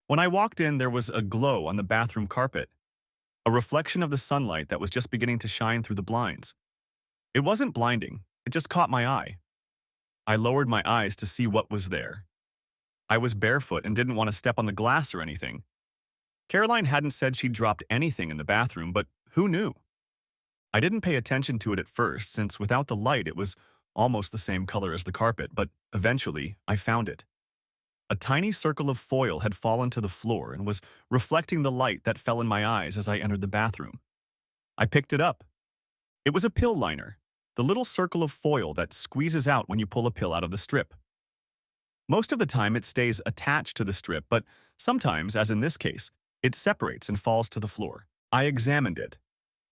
When I walked in, there was a glow on the bathroom carpet, a reflection of the sunlight that was just beginning to shine through the blinds. It wasn't blinding, it just caught my eye. I lowered my eyes to see what was there. I was barefoot and didn't want to step on the glass or anything. Caroline hadn't said she'd dropped anything in the bathroom, but who knew? I didn't pay attention to it at first, since without the light it was almost the same color as the carpet, but eventually I found it. A tiny circle of foil had fallen to the floor and was reflecting the light that fell in my eyes as I entered the bathroom. I picked it up. It was a pill liner, the little circle of foil that squeezes out when you pull a pill out of the strip. Most of the time it stays attached to the strip, but sometimes, as in this case, it separates and falls to the floor. I examined it.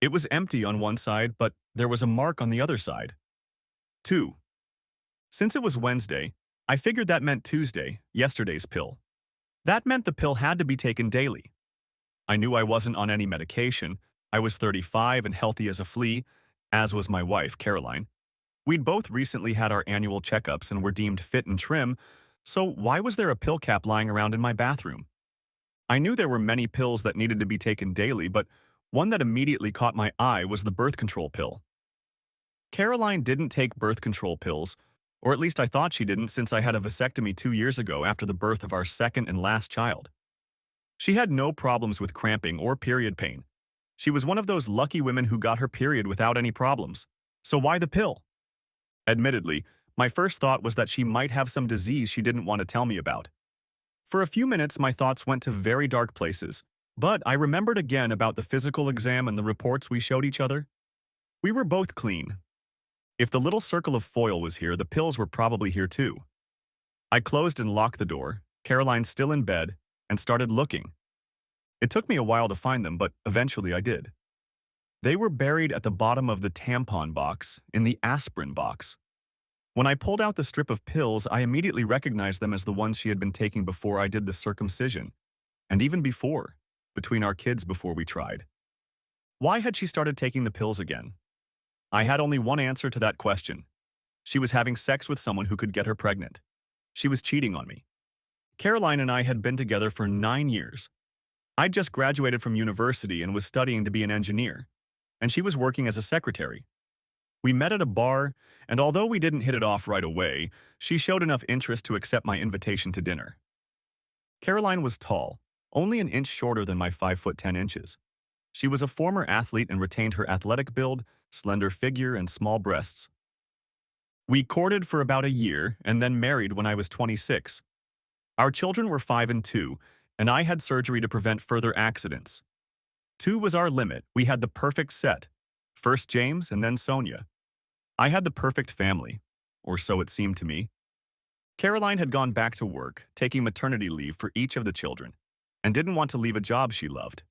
It was empty on one side, but there was a mark on the other side. 2. Since it was Wednesday, I figured that meant Tuesday, yesterday's pill. That meant the pill had to be taken daily. I knew I wasn't on any medication. I was 35 and healthy as a flea, as was my wife, Caroline. We'd both recently had our annual checkups and were deemed fit and trim, so why was there a pill cap lying around in my bathroom? I knew there were many pills that needed to be taken daily, but one that immediately caught my eye was the birth control pill. Caroline didn't take birth control pills, or at least I thought she didn't since I had a vasectomy 2 years ago after the birth of our second and last child. She had no problems with cramping or period pain. She was one of those lucky women who got her period without any problems. So why the pill? Admittedly, my first thought was that she might have some disease she didn't want to tell me about. For a few minutes, my thoughts went to very dark places, but I remembered again about the physical exam and the reports we showed each other. We were both clean. If the little circle of foil was here, the pills were probably here too. I closed and locked the door, Caroline still in bed, and started looking. It took me a while to find them, but eventually I did. They were buried at the bottom of the tampon box, in the aspirin box. When I pulled out the strip of pills, I immediately recognized them as the ones she had been taking before I did the circumcision, and even before, between our kids before we tried. Why had she started taking the pills again? I had only one answer to that question. She was having sex with someone who could get her pregnant. She was cheating on me. Caroline and I had been together for 9 years. I'd just graduated from university and was studying to be an engineer, and she was working as a secretary. We met at a bar, and although we didn't hit it off right away, she showed enough interest to accept my invitation to dinner. Caroline was tall, only an inch shorter than my 5'10". She was a former athlete and retained her athletic build, slender figure, and small breasts. We courted for about a year and then married when I was 26. Our children were 5 and 2, and I had surgery to prevent further accidents. 2 was our limit. We had the perfect set. First James and then Sonia. I had the perfect family, or so it seemed to me. Caroline had gone back to work, taking maternity leave for each of the children, and didn't want to leave a job she loved.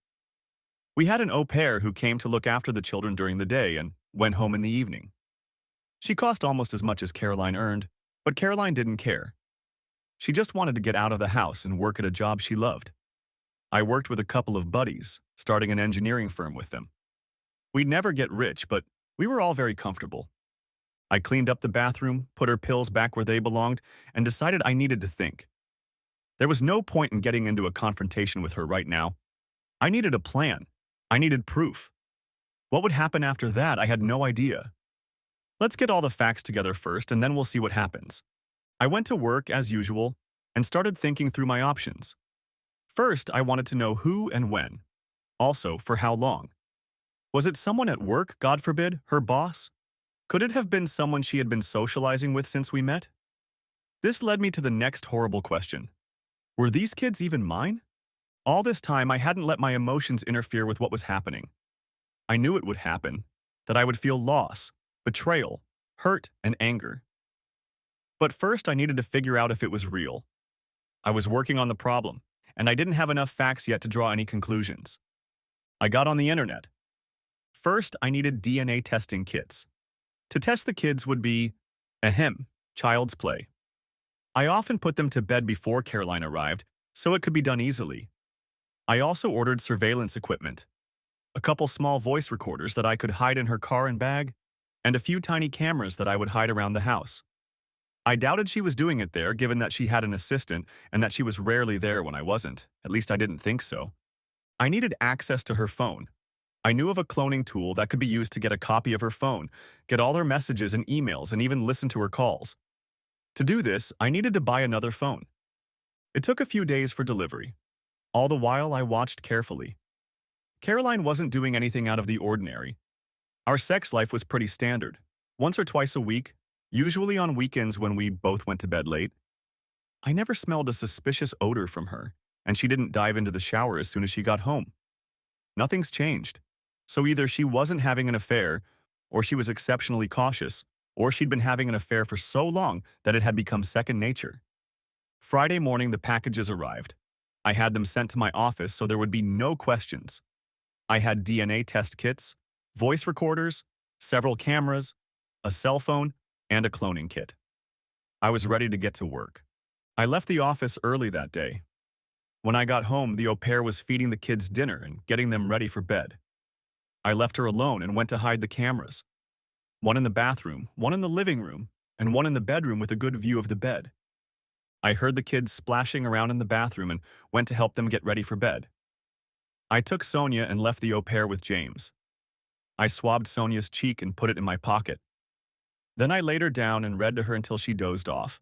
We had an au pair who came to look after the children during the day and went home in the evening. She cost almost as much as Caroline earned, but Caroline didn't care. She just wanted to get out of the house and work at a job she loved. I worked with a couple of buddies, starting an engineering firm with them. We'd never get rich, but we were all very comfortable. I cleaned up the bathroom, put her pills back where they belonged, and decided I needed to think. There was no point in getting into a confrontation with her right now. I needed a plan. I needed proof. What would happen after that, I had no idea. Let's get all the facts together first, and then we'll see what happens. I went to work, as usual, and started thinking through my options. First, I wanted to know who and when. Also, for how long. Was it someone at work, God forbid, her boss? Could it have been someone she had been socializing with since we met? This led me to the next horrible question. Were these kids even mine? All this time, I hadn't let my emotions interfere with what was happening. I knew it would happen, that I would feel loss, betrayal, hurt, and anger. But first, I needed to figure out if it was real. I was working on the problem, and I didn't have enough facts yet to draw any conclusions. I got on the internet. First, I needed DNA testing kits. To test the kids would be, child's play. I often put them to bed before Caroline arrived, so it could be done easily. I also ordered surveillance equipment, a couple small voice recorders that I could hide in her car and bag, and a few tiny cameras that I would hide around the house. I doubted she was doing it there, given that she had an assistant and that she was rarely there when I wasn't. At least I didn't think so. I needed access to her phone. I knew of a cloning tool that could be used to get a copy of her phone, get all her messages and emails, and even listen to her calls. To do this, I needed to buy another phone. It took a few days for delivery. All the while, I watched carefully. Caroline wasn't doing anything out of the ordinary. Our sex life was pretty standard. Once or twice a week, usually on weekends when we both went to bed late. I never smelled a suspicious odor from her, and she didn't dive into the shower as soon as she got home. Nothing's changed. So either she wasn't having an affair, or she was exceptionally cautious, or she'd been having an affair for so long that it had become second nature. Friday morning, the packages arrived. I had them sent to my office so there would be no questions. I had DNA test kits, voice recorders, several cameras, a cell phone, and a cloning kit. I was ready to get to work. I left the office early that day. When I got home, the au pair was feeding the kids dinner and getting them ready for bed. I left her alone and went to hide the cameras. One in the bathroom, one in the living room, and one in the bedroom with a good view of the bed. I heard the kids splashing around in the bathroom and went to help them get ready for bed. I took Sonia and left the au pair with James. I swabbed Sonia's cheek and put it in my pocket. Then I laid her down and read to her until she dozed off.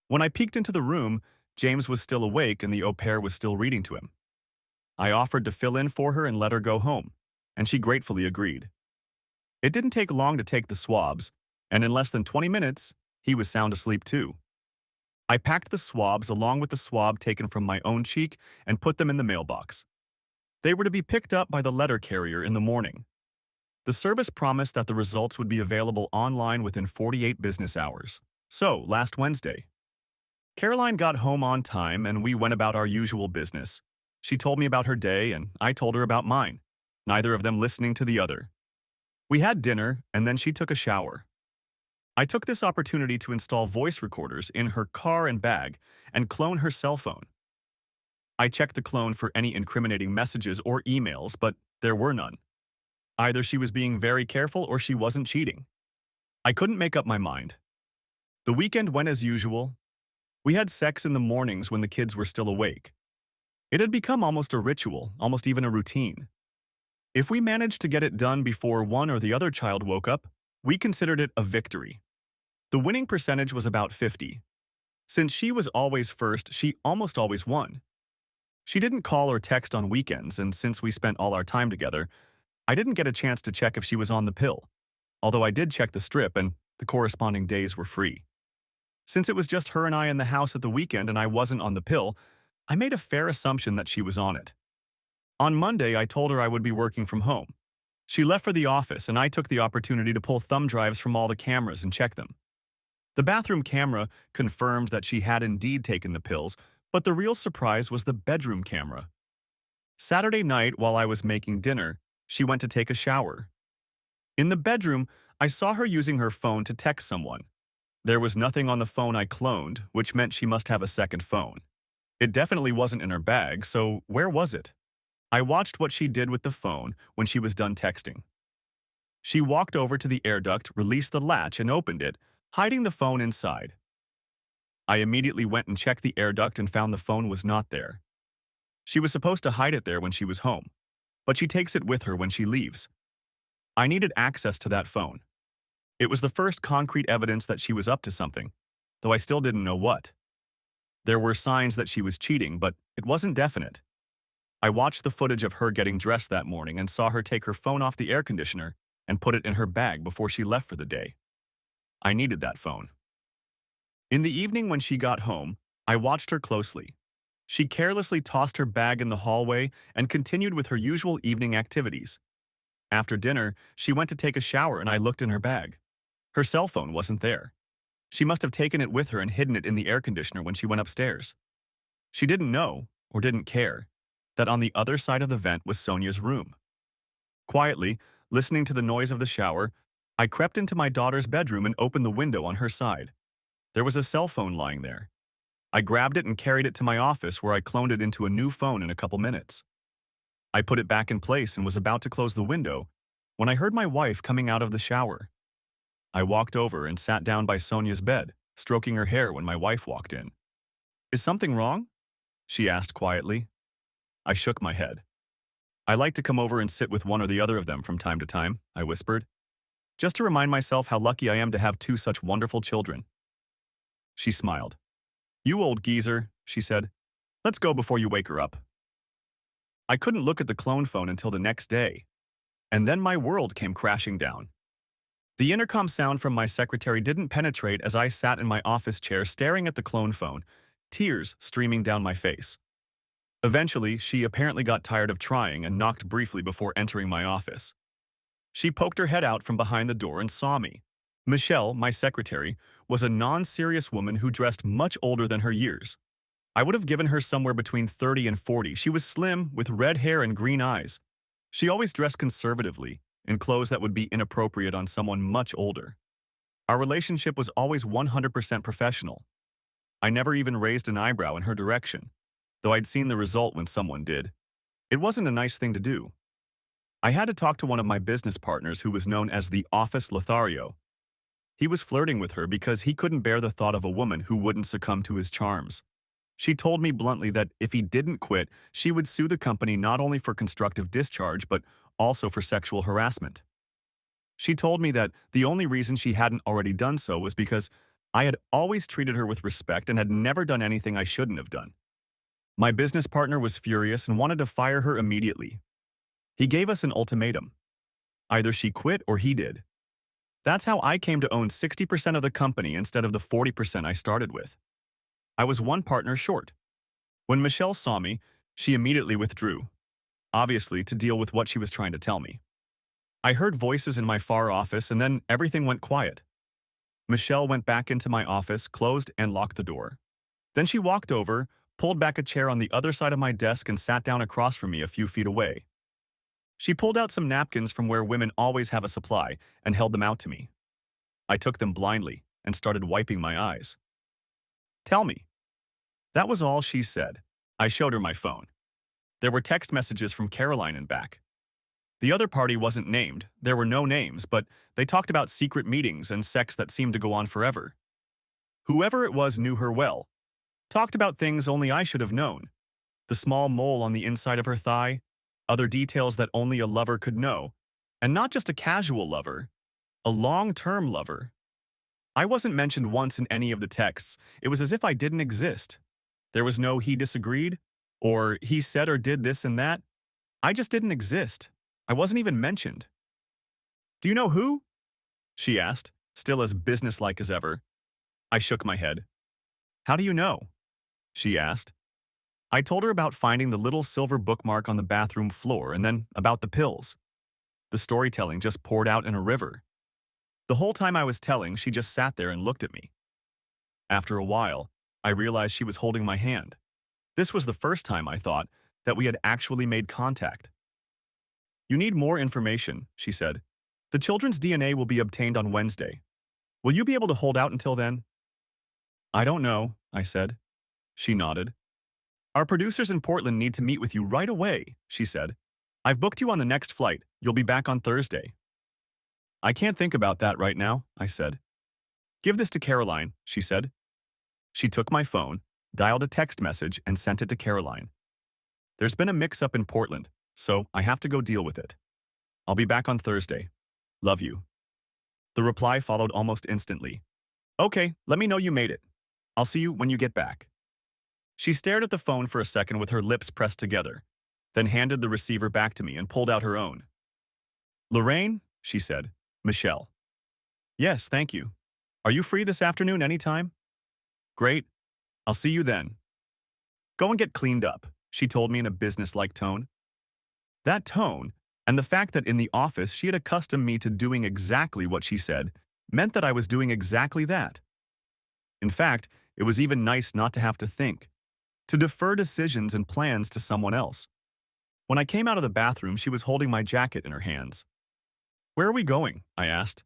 When I peeked into the room, James was still awake and the au pair was still reading to him. I offered to fill in for her and let her go home, and she gratefully agreed. It didn't take long to take the swabs, and in less than 20 minutes, he was sound asleep too. I packed the swabs along with the swab taken from my own cheek and put them in the mailbox. They were to be picked up by the letter carrier in the morning. The service promised that the results would be available online within 48 business hours. So, last Wednesday, Caroline got home on time and we went about our usual business. She told me about her day and I told her about mine, neither of them listening to the other. We had dinner and then she took a shower. I took this opportunity to install voice recorders in her car and bag and clone her cell phone. I checked the clone for any incriminating messages or emails, but there were none. Either she was being very careful or she wasn't cheating. I couldn't make up my mind. The weekend went as usual. We had sex in the mornings when the kids were still awake. It had become almost a ritual, almost even a routine. If we managed to get it done before one or the other child woke up, we considered it a victory. The winning percentage was about 50. Since she was always first, she almost always won. She didn't call or text on weekends, and since we spent all our time together, I didn't get a chance to check if she was on the pill, although I did check the strip and the corresponding days were free. Since it was just her and I in the house at the weekend and I wasn't on the pill, I made a fair assumption that she was on it. On Monday, I told her I would be working from home. She left for the office and I took the opportunity to pull thumb drives from all the cameras and check them. The bathroom camera confirmed that she had indeed taken the pills, but the real surprise was the bedroom camera. Saturday night, while I was making dinner, she went to take a shower. In the bedroom, I saw her using her phone to text someone. There was nothing on the phone I cloned, which meant she must have a second phone. It definitely wasn't in her bag, so where was it? I watched what she did with the phone when she was done texting. She walked over to the air duct, released the latch, and opened it, hiding the phone inside. I immediately went and checked the air duct and found the phone was not there. She was supposed to hide it there when she was home, but she takes it with her when she leaves. I needed access to that phone. It was the first concrete evidence that she was up to something, though I still didn't know what. There were signs that she was cheating, but it wasn't definite. I watched the footage of her getting dressed that morning and saw her take her phone off the air conditioner and put it in her bag before she left for the day. I needed that phone. In the evening when she got home, I watched her closely. She carelessly tossed her bag in the hallway and continued with her usual evening activities. After dinner, she went to take a shower and I looked in her bag. Her cell phone wasn't there. She must have taken it with her and hidden it in the air conditioner when she went upstairs. She didn't know, or didn't care, that on the other side of the vent was Sonia's room. Quietly, listening to the noise of the shower, I crept into my daughter's bedroom and opened the window on her side. There was a cell phone lying there. I grabbed it and carried it to my office where I cloned it into a new phone in a couple minutes. I put it back in place and was about to close the window when I heard my wife coming out of the shower. I walked over and sat down by Sonia's bed, stroking her hair when my wife walked in. "Is something wrong?" she asked quietly. I shook my head. "I like to come over and sit with one or the other of them from time to time," I whispered, "just to remind myself how lucky I am to have two such wonderful children." She smiled. "You old geezer," she said. "Let's go before you wake her up." I couldn't look at the clone phone until the next day, and then my world came crashing down. The intercom sound from my secretary didn't penetrate as I sat in my office chair staring at the clone phone, tears streaming down my face. Eventually, she apparently got tired of trying and knocked briefly before entering my office. She poked her head out from behind the door and saw me. Michelle, my secretary, was a non-serious woman who dressed much older than her years. I would have given her somewhere between 30 and 40. She was slim, with red hair and green eyes. She always dressed conservatively, in clothes that would be inappropriate on someone much older. Our relationship was always 100% professional. I never even raised an eyebrow in her direction, though I'd seen the result when someone did. It wasn't a nice thing to do. I had to talk to one of my business partners who was known as the Office Lothario. He was flirting with her because he couldn't bear the thought of a woman who wouldn't succumb to his charms. She told me bluntly that if he didn't quit, she would sue the company not only for constructive discharge, but also for sexual harassment. She told me that the only reason she hadn't already done so was because I had always treated her with respect and had never done anything I shouldn't have done. My business partner was furious and wanted to fire her immediately. He gave us an ultimatum. Either she quit or he did. That's how I came to own 60% of the company instead of the 40% I started with. I was one partner short. When Michelle saw me, she immediately withdrew, obviously to deal with what she was trying to tell me. I heard voices in my far office and then everything went quiet. Michelle went back into my office, closed and locked the door. Then she walked over, pulled back a chair on the other side of my desk and sat down across from me a few feet away. She pulled out some napkins from where women always have a supply and held them out to me. I took them blindly and started wiping my eyes. "Tell me." That was all she said. I showed her my phone. There were text messages from Caroline and back. The other party wasn't named, there were no names, but they talked about secret meetings and sex that seemed to go on forever. Whoever it was knew her well. Talked about things only I should have known. The small mole on the inside of her thigh, other details that only a lover could know. And not just a casual lover, a long-term lover. I wasn't mentioned once in any of the texts. It was as if I didn't exist. There was no "he disagreed," or "he said or did this and that." I just didn't exist. I wasn't even mentioned. "Do you know who?" she asked, still as businesslike as ever. I shook my head. "How do you know?" she asked. I told her about finding the little silver bookmark on the bathroom floor and then about the pills. The storytelling just poured out in a river. The whole time I was telling, she just sat there and looked at me. After a while, I realized she was holding my hand. This was the first time, I thought, that we had actually made contact. "You need more information," she said. "The children's DNA will be obtained on Wednesday. Will you be able to hold out until then?" "I don't know," I said. She nodded. "Our producers in Portland need to meet with you right away," she said. "I've booked you on the next flight. You'll be back on Thursday." "I can't think about that right now," I said. "Give this to Caroline," she said. She took my phone, dialed a text message, and sent it to Caroline. "There's been a mix-up in Portland, so I have to go deal with it. I'll be back on Thursday. Love you." The reply followed almost instantly. "Okay, let me know you made it. I'll see you when you get back." She stared at the phone for a second with her lips pressed together, then handed the receiver back to me and pulled out her own. "Lorraine," she said. "Michelle." "Yes, thank you. Are you free this afternoon anytime?" "Great. I'll see you then." "Go and get cleaned up," she told me in a business-like tone. That tone, and the fact that in the office she had accustomed me to doing exactly what she said, meant that I was doing exactly that. In fact, it was even nice not to have to think, to defer decisions and plans to someone else. When I came out of the bathroom, she was holding my jacket in her hands. "Where are we going?" I asked.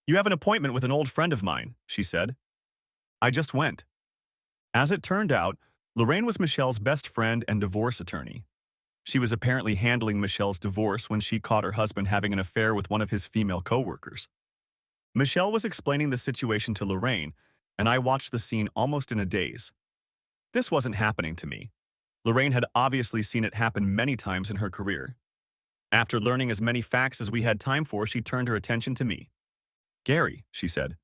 "You have an appointment with an old friend of mine," she said. I just went. As it turned out, Lorraine was Michelle's best friend and divorce attorney. She was apparently handling Michelle's divorce when she caught her husband having an affair with one of his female co-workers. Michelle was explaining the situation to Lorraine, and I watched the scene almost in a daze. This wasn't happening to me. Lorraine had obviously seen it happen many times in her career. After learning as many facts as we had time for, she turned her attention to me. "Gary," she said.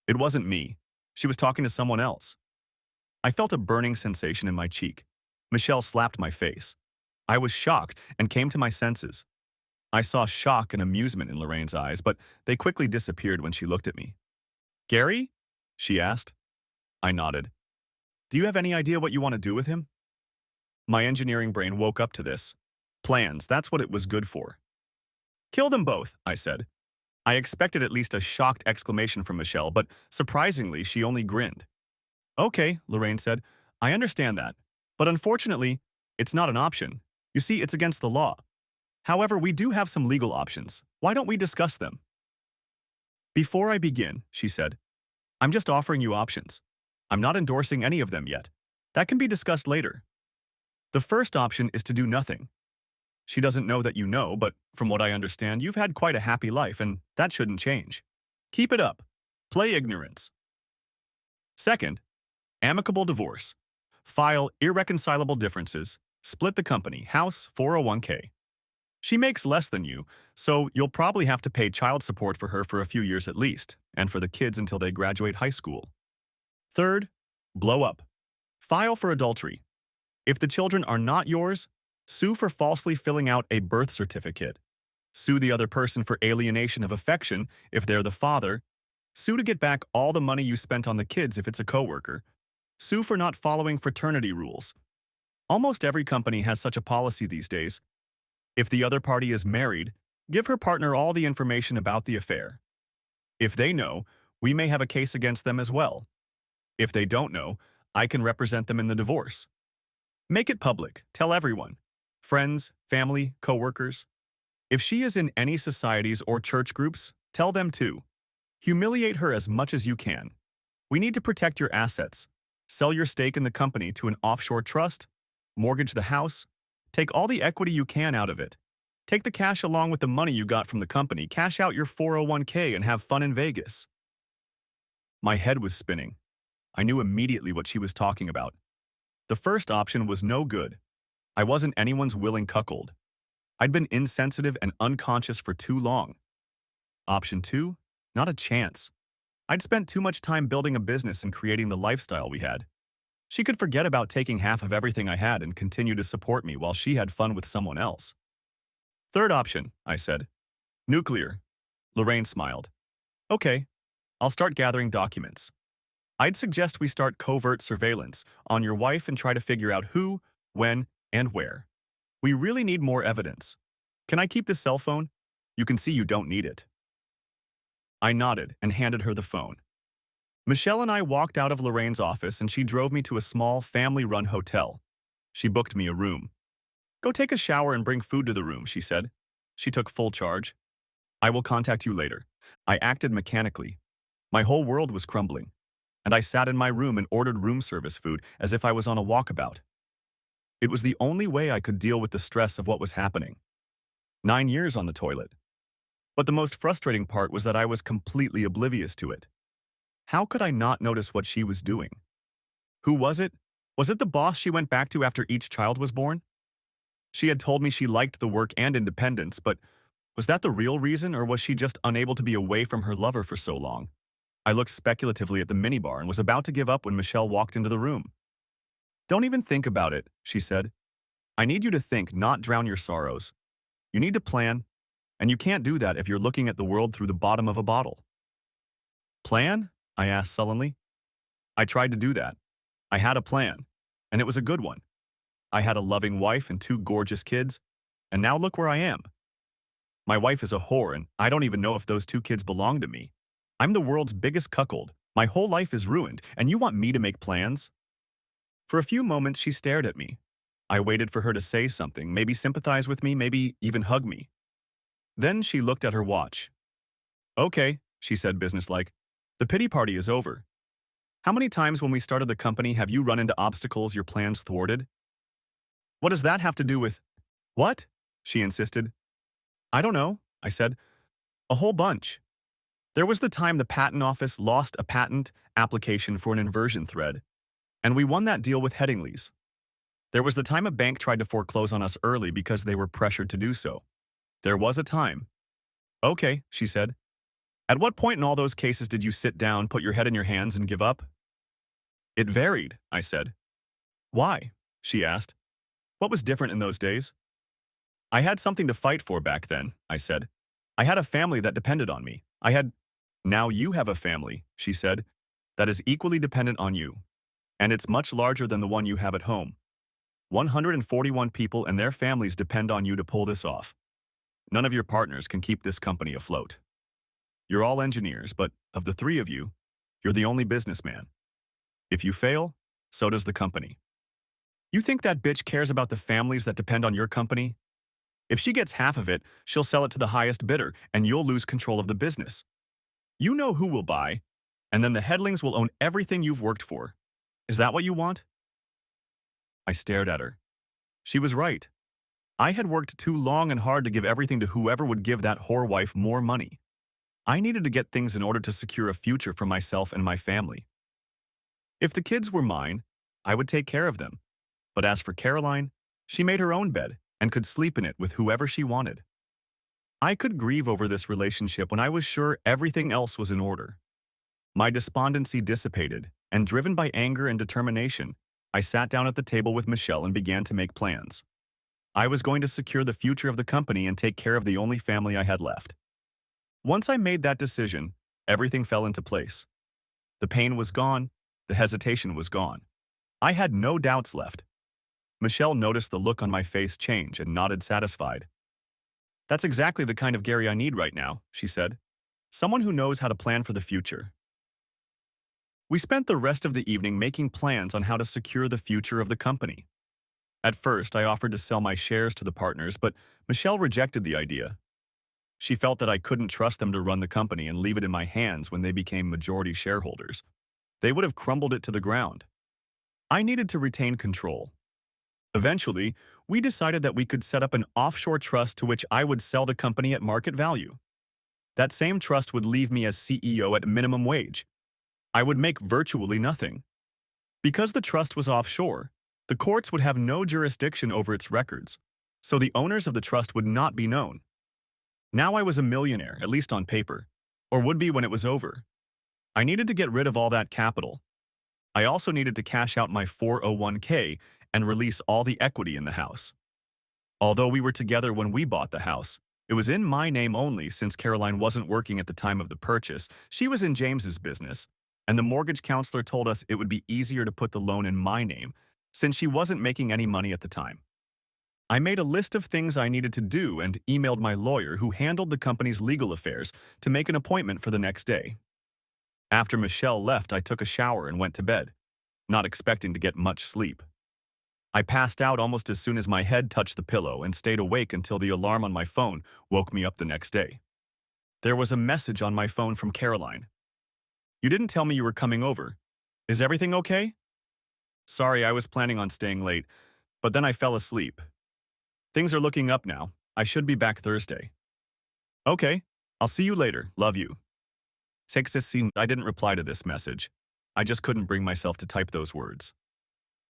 It wasn't me. She was talking to someone else. I felt a burning sensation in my cheek. Michelle slapped my face. I was shocked and came to my senses. I saw shock and amusement in Lorraine's eyes, but they quickly disappeared when she looked at me. "Gary?" she asked. I nodded. "Do you have any idea what you want to do with him?" My engineering brain woke up to this. Plans, that's what it was good for. "Kill them both," I said. I expected at least a shocked exclamation from Michelle, but surprisingly, she only grinned. "Okay," Lorraine said. "I understand that. But unfortunately, it's not an option. You see, it's against the law. However, we do have some legal options. Why don't we discuss them?" "Before I begin," she said, "I'm just offering you options. I'm not endorsing any of them yet. That can be discussed later. The first option is to do nothing. She doesn't know that you know, but from what I understand, you've had quite a happy life, and that shouldn't change. Keep it up. Play ignorance. Second, amicable divorce. File irreconcilable differences. Split the company, house, 401k. She makes less than you, so you'll probably have to pay child support for her for a few years at least, and for the kids until they graduate high school. Third, blow up. File for adultery. If the children are not yours, sue for falsely filling out a birth certificate. Sue the other person for alienation of affection if they're the father. Sue to get back all the money you spent on the kids if it's a coworker. Sue for not following fraternity rules. Almost every company has such a policy these days. If the other party is married, give her partner all the information about the affair. If they know, we may have a case against them as well. If they don't know, I can represent them in the divorce. Make it public. Tell everyone. Friends, family, coworkers. If she is in any societies or church groups, tell them too. Humiliate her as much as you can. We need to protect your assets. Sell your stake in the company to an offshore trust. Mortgage the house. Take all the equity you can out of it. Take the cash along with the money you got from the company. Cash out your 401k and have fun in Vegas." My head was spinning. I knew immediately what she was talking about. The first option was no good. I wasn't anyone's willing cuckold. I'd been insensitive and unconscious for too long. Option 2? Not a chance. I'd spent too much time building a business and creating the lifestyle we had. She could forget about taking half of everything I had and continue to support me while she had fun with someone else. "Third option," I said. "Nuclear." Lorraine smiled. "Okay, I'll start gathering documents. I'd suggest we start covert surveillance on your wife and try to figure out who, when, and where. We really need more evidence. Can I keep this cell phone? You can see you don't need it." I nodded and handed her the phone. Michelle and I walked out of Lorraine's office and she drove me to a small, family-run hotel. She booked me a room. "Go take a shower and bring food to the room," she said. She took full charge. "I will contact you later." I acted mechanically. My whole world was crumbling, and I sat in my room and ordered room service food as if I was on a walkabout. It was the only way I could deal with the stress of what was happening. 9 years on the toilet. But the most frustrating part was that I was completely oblivious to it. How could I not notice what she was doing? Who was it? Was it the boss she went back to after each child was born? She had told me she liked the work and independence, but was that the real reason, or was she just unable to be away from her lover for so long? I looked speculatively at the minibar and was about to give up when Michelle walked into the room. "Don't even think about it," she said. "I need you to think, not drown your sorrows. You need to plan, and you can't do that if you're looking at the world through the bottom of a bottle." "Plan?" I asked sullenly. I tried to do that. I had a plan, and it was a good one. I had a loving wife and 2 gorgeous kids, and now look where I am. My wife is a whore, and I don't even know if those 2 kids belong to me. I'm the world's biggest cuckold. My whole life is ruined, and you want me to make plans? For a few moments, she stared at me. I waited for her to say something, maybe sympathize with me, maybe even hug me. Then she looked at her watch. "Okay," she said businesslike. "The pity party is over. How many times when we started the company have you run into obstacles your plans thwarted?" "What does that have to do with—" "What?" she insisted. "I don't know," I said. "A whole bunch. There was the time the patent office lost a patent application for an inversion thread, and we won that deal with Headingley's. There was the time a bank tried to foreclose on us early because they were pressured to do so. There was a time. Okay, she said. At what point in all those cases did you sit down, put your head in your hands, and give up? It varied, I said. Why? She asked. What was different in those days? I had something to fight for back then, I said. I had a family that depended on me. Now you have a family, she said, that is equally dependent on you. And it's much larger than the one you have at home. 141 people and their families depend on you to pull this off. None of your partners can keep this company afloat. You're all engineers, but of the three of you, you're the only businessman. If you fail, so does the company. You think that bitch cares about the families that depend on your company? If she gets half of it, she'll sell it to the highest bidder, and you'll lose control of the business. You know who will buy, and then the headlings will own everything you've worked for. Is that what you want? I stared at her. She was right. I had worked too long and hard to give everything to whoever would give that whore wife more money. I needed to get things in order to secure a future for myself and my family. If the kids were mine, I would take care of them. But as for Caroline, she made her own bed and could sleep in it with whoever she wanted. I could grieve over this relationship when I was sure everything else was in order. My despondency dissipated, and driven by anger and determination, I sat down at the table with Michelle and began to make plans. I was going to secure the future of the company and take care of the only family I had left. Once I made that decision, everything fell into place. The pain was gone, the hesitation was gone. I had no doubts left. Michelle noticed the look on my face change and nodded satisfied. That's exactly the kind of Gary I need right now, she said. Someone who knows how to plan for the future. We spent the rest of the evening making plans on how to secure the future of the company. At first, I offered to sell my shares to the partners, but Michelle rejected the idea. She felt that I couldn't trust them to run the company and leave it in my hands when they became majority shareholders. They would have crumbled it to the ground. I needed to retain control. Eventually, we decided that we could set up an offshore trust to which I would sell the company at market value. That same trust would leave me as CEO at minimum wage. I would make virtually nothing. Because the trust was offshore, the courts would have no jurisdiction over its records, so the owners of the trust would not be known. Now I was a millionaire, at least on paper, or would be when it was over. I needed to get rid of all that capital. I also needed to cash out my 401k and release all the equity in the house. Although we were together when we bought the house, it was in my name only since Caroline wasn't working at the time of the purchase. She was in James's business, and the mortgage counselor told us it would be easier to put the loan in my name since she wasn't making any money at the time. I made a list of things I needed to do and emailed my lawyer who handled the company's legal affairs to make an appointment for the next day. After Michelle left, I took a shower and went to bed, not expecting to get much sleep. I passed out almost as soon as my head touched the pillow and stayed awake until the alarm on my phone woke me up the next day. There was a message on my phone from Caroline. You didn't tell me you were coming over. Is everything okay? Sorry, I was planning on staying late, but then I fell asleep. Things are looking up now. I should be back Thursday. Okay, I'll see you later. Love you. I didn't reply to this message. I just couldn't bring myself to type those words.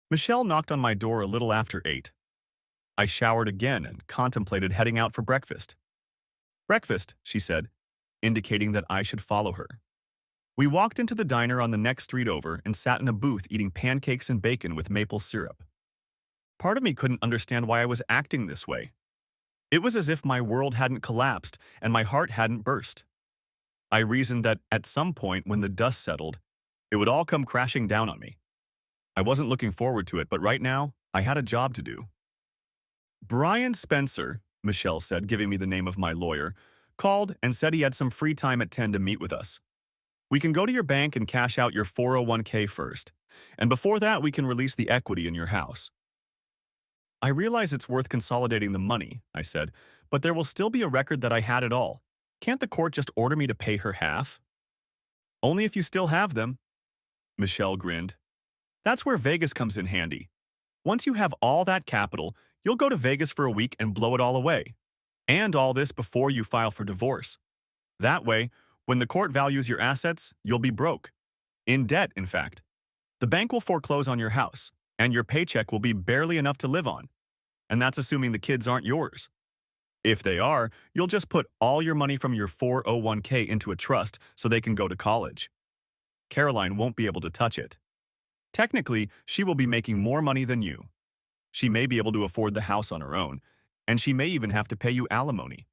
Michelle knocked on my door a little after 8. I showered again and contemplated heading out for breakfast. Breakfast, she said, indicating that I should follow her. We walked into the diner on the next street over and sat in a booth eating pancakes and bacon with maple syrup. Part of me couldn't understand why I was acting this way. It was as if my world hadn't collapsed and my heart hadn't burst. I reasoned that at some point when the dust settled, it would all come crashing down on me. I wasn't looking forward to it, but right now, I had a job to do. Brian Spencer, Michelle said, giving me the name of my lawyer, called and said he had some free time at 10 to meet with us. We can go to your bank and cash out your 401k first, and before that we can release the equity in your house. I realize it's worth consolidating the money, I said, but there will still be a record that I had it all. Can't the court just order me to pay her half? Only if you still have them. Michelle grinned. That's where Vegas comes in handy. Once you have all that capital, you'll go to Vegas for a week and blow it all away. And all this before you file for divorce. That way, When the court values your assets, you'll be broke. In debt, in fact. The bank will foreclose on your house, and your paycheck will be barely enough to live on. And that's assuming the kids aren't yours. If they are, you'll just put all your money from your 401k into a trust so they can go to college. Caroline won't be able to touch it. Technically, she will be making more money than you. She may be able to afford the house on her own, and she may even have to pay you alimony.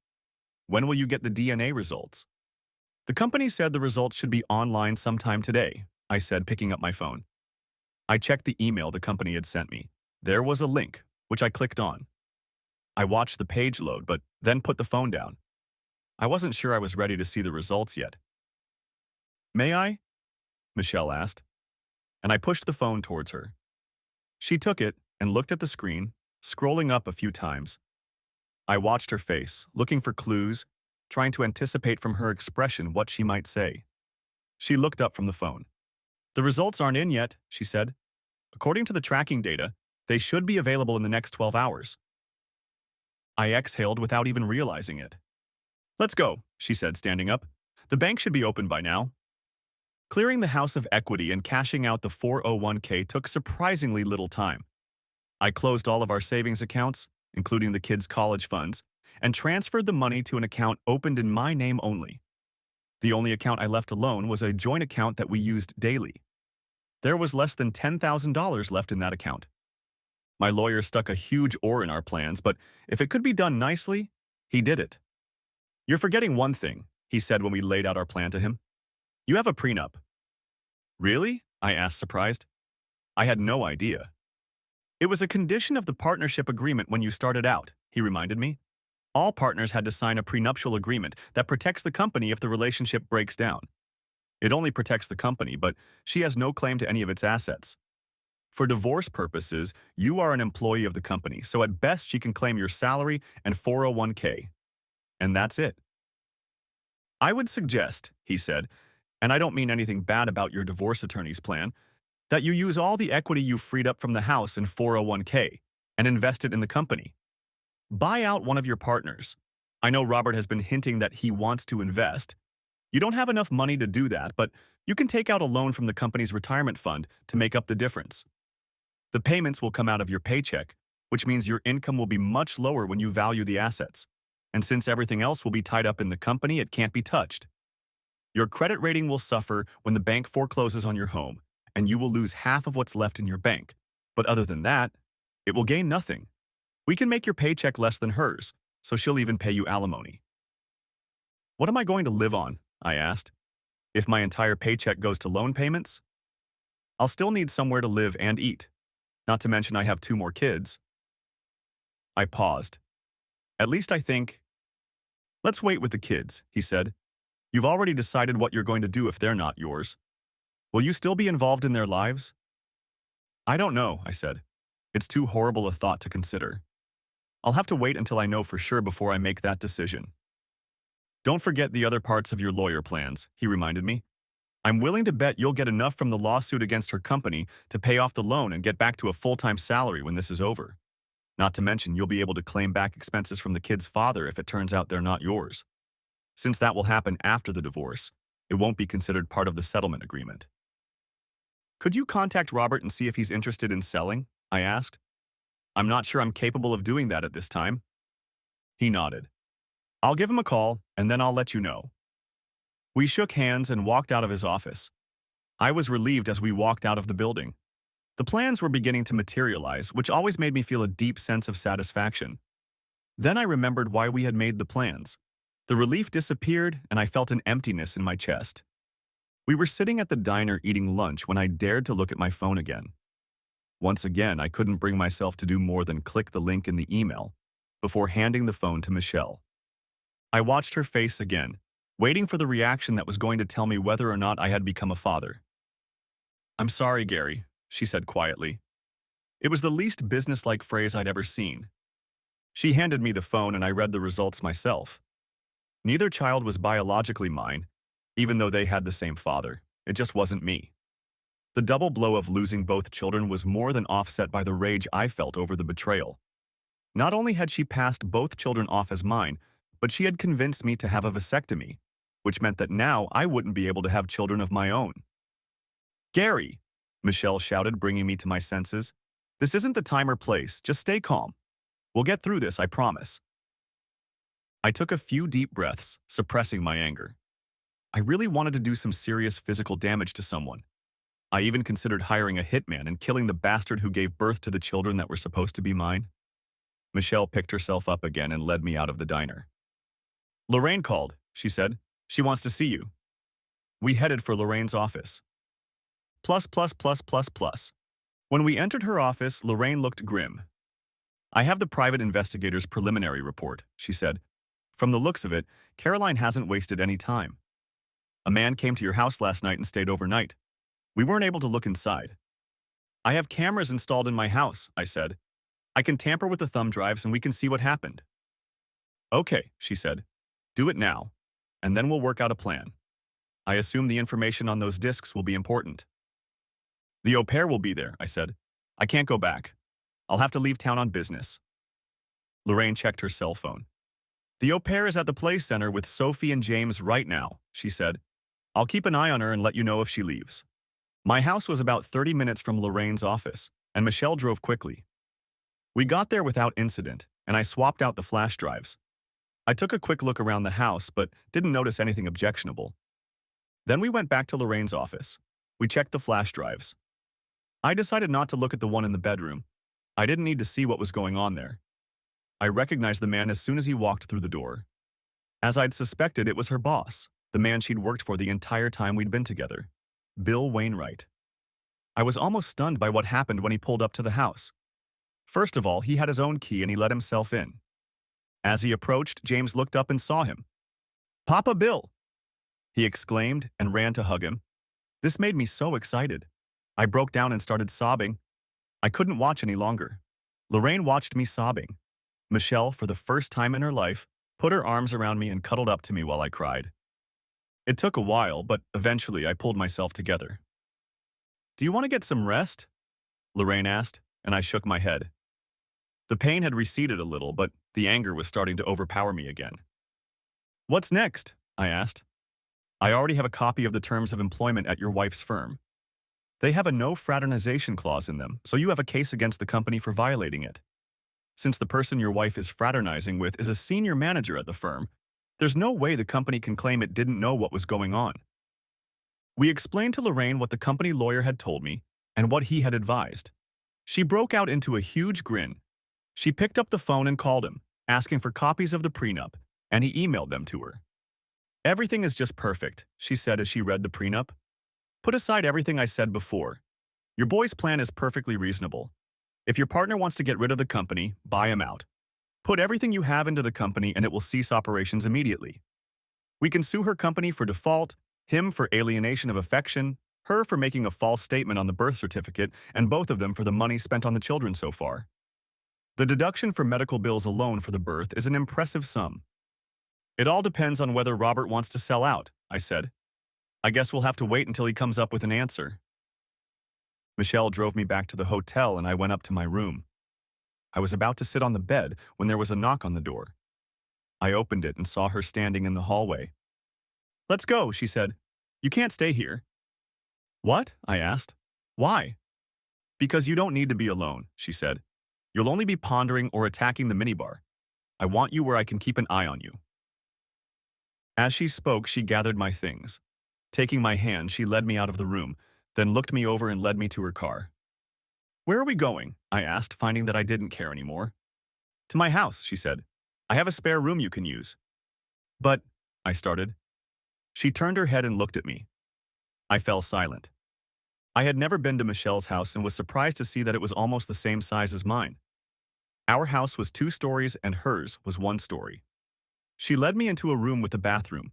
When will you get the DNA results? The company said the results should be online sometime today, I said, picking up my phone. I checked the email the company had sent me. There was a link, which I clicked on. I watched the page load, but then put the phone down. I wasn't sure I was ready to see the results yet. May I? Michelle asked, and I pushed the phone towards her. She took it and looked at the screen, scrolling up a few times. I watched her face, looking for clues, trying to anticipate from her expression what she might say. She looked up from the phone. The results aren't in yet, she said. According to the tracking data, they should be available in the next 12 hours. I exhaled without even realizing it. Let's go, she said, standing up. The bank should be open by now. Clearing the house of equity and cashing out the 401k took surprisingly little time. I closed all of our savings accounts, including the kids' college funds, and transferred the money to an account opened in my name only. The only account I left alone was a joint account that we used daily. There was less than $10,000 left in that account. My lawyer stuck a huge oar in our plans, but if it could be done nicely, he did it. You're forgetting one thing, he said when we laid out our plan to him. You have a prenup. Really? I asked, surprised. I had no idea. It was a condition of the partnership agreement when you started out, he reminded me. All partners had to sign a prenuptial agreement that protects the company if the relationship breaks down. It only protects the company, but she has no claim to any of its assets. For divorce purposes, you are an employee of the company, so at best she can claim your salary and 401k. And that's it. I would suggest, he said, and I don't mean anything bad about your divorce attorney's plan, that you use all the equity you freed up from the house in 401k and invest it in the company. Buy out one of your partners. I know Robert has been hinting that he wants to invest. You don't have enough money to do that, but you can take out a loan from the company's retirement fund to make up the difference. The payments will come out of your paycheck, which means your income will be much lower when you value the assets. And since everything else will be tied up in the company, it can't be touched. Your credit rating will suffer when the bank forecloses on your home, and you will lose half of what's left in your bank. But other than that, it will gain nothing. We can make your paycheck less than hers, so she'll even pay you alimony. What am I going to live on? I asked. If my entire paycheck goes to loan payments? I'll still need somewhere to live and eat. Not to mention I have 2 more kids. I paused. At least I think... Let's wait with the kids, he said. You've already decided what you're going to do if they're not yours. Will you still be involved in their lives? I don't know, I said. It's too horrible a thought to consider. I'll have to wait until I know for sure before I make that decision. Don't forget the other parts of your lawyer plans, he reminded me. I'm willing to bet you'll get enough from the lawsuit against her company to pay off the loan and get back to a full-time salary when this is over. Not to mention you'll be able to claim back expenses from the kid's father if it turns out they're not yours. Since that will happen after the divorce, it won't be considered part of the settlement agreement. Could you contact Robert and see if he's interested in selling? I asked. I'm not sure I'm capable of doing that at this time. He nodded. I'll give him a call, and then I'll let you know. We shook hands and walked out of his office. I was relieved as we walked out of the building. The plans were beginning to materialize, which always made me feel a deep sense of satisfaction. Then I remembered why we had made the plans. The relief disappeared, and I felt an emptiness in my chest. We were sitting at the diner eating lunch when I dared to look at my phone again. Once again, I couldn't bring myself to do more than click the link in the email before handing the phone to Michelle. I watched her face again, waiting for the reaction that was going to tell me whether or not I had become a father. I'm sorry, Gary, she said quietly. It was the least businesslike phrase I'd ever seen. She handed me the phone and I read the results myself. Neither child was biologically mine, even though they had the same father. It just wasn't me. The double blow of losing both children was more than offset by the rage I felt over the betrayal. Not only had she passed both children off as mine, but she had convinced me to have a vasectomy, which meant that now I wouldn't be able to have children of my own. Gary, Michelle shouted, bringing me to my senses. This isn't the time or place. Just stay calm. We'll get through this, I promise. I took a few deep breaths, suppressing my anger. I really wanted to do some serious physical damage to someone. I even considered hiring a hitman and killing the bastard who gave birth to the children that were supposed to be mine. Michelle picked herself up again and led me out of the diner. Lorraine called, she said. She wants to see you. We headed for Lorraine's office. Plus, plus, plus, plus, plus. When we entered her office, Lorraine looked grim. I have the private investigator's preliminary report, she said. From the looks of it, Caroline hasn't wasted any time. A man came to your house last night and stayed overnight. We weren't able to look inside. I have cameras installed in my house, I said. I can tamper with the thumb drives and we can see what happened. Okay, she said. Do it now, and then we'll work out a plan. I assume the information on those discs will be important. The au pair will be there, I said. I can't go back. I'll have to leave town on business. Lorraine checked her cell phone. The au pair is at the play center with Sophie and James right now, she said. I'll keep an eye on her and let you know if she leaves. My house was about 30 minutes from Lorraine's office, and Michelle drove quickly. We got there without incident, and I swapped out the flash drives. I took a quick look around the house, but didn't notice anything objectionable. Then we went back to Lorraine's office. We checked the flash drives. I decided not to look at the one in the bedroom. I didn't need to see what was going on there. I recognized the man as soon as he walked through the door. As I'd suspected, it was her boss, the man she'd worked for the entire time we'd been together, Bill Wainwright. I was almost stunned by what happened when he pulled up to the house. First of all, he had his own key and he let himself in. As he approached, James looked up and saw him. "Papa Bill!" he exclaimed and ran to hug him. This made me so excited. I broke down and started sobbing. I couldn't watch any longer. Lorraine watched me sobbing. Michelle, for the first time in her life, put her arms around me and cuddled up to me while I cried. It took a while, but eventually I pulled myself together. "Do you want to get some rest?" Lorraine asked, and I shook my head. The pain had receded a little, but the anger was starting to overpower me again. "What's next?" I asked. "I already have a copy of the terms of employment at your wife's firm. They have a no fraternization clause in them, so you have a case against the company for violating it. Since the person your wife is fraternizing with is a senior manager at the firm, there's no way the company can claim it didn't know what was going on." We explained to Lorraine what the company lawyer had told me and what he had advised. She broke out into a huge grin. She picked up the phone and called him, asking for copies of the prenup, and he emailed them to her. "Everything is just perfect," she said as she read the prenup. "Put aside everything I said before. Your boy's plan is perfectly reasonable. If your partner wants to get rid of the company, buy him out. Put everything you have into the company and it will cease operations immediately. We can sue her company for default, him for alienation of affection, her for making a false statement on the birth certificate, and both of them for the money spent on the children so far. The deduction for medical bills alone for the birth is an impressive sum. It all depends on whether Robert wants to sell out," I said. "I guess we'll have to wait until he comes up with an answer." Michelle drove me back to the hotel and I went up to my room. I was about to sit on the bed when there was a knock on the door. I opened it and saw her standing in the hallway. "Let's go," she said. "You can't stay here." "What?" I asked. "Why?" "Because you don't need to be alone," she said. "You'll only be pondering or attacking the minibar. I want you where I can keep an eye on you." As she spoke, she gathered my things. Taking my hand, she led me out of the room, then looked me over and led me to her car. "Where are we going?" I asked, finding that I didn't care anymore. "To my house," she said. "I have a spare room you can use." "But," I started. She turned her head and looked at me. I fell silent. I had never been to Michelle's house and was surprised to see that it was almost the same size as mine. Our house was 2 stories and hers was 1 story. She led me into a room with a bathroom.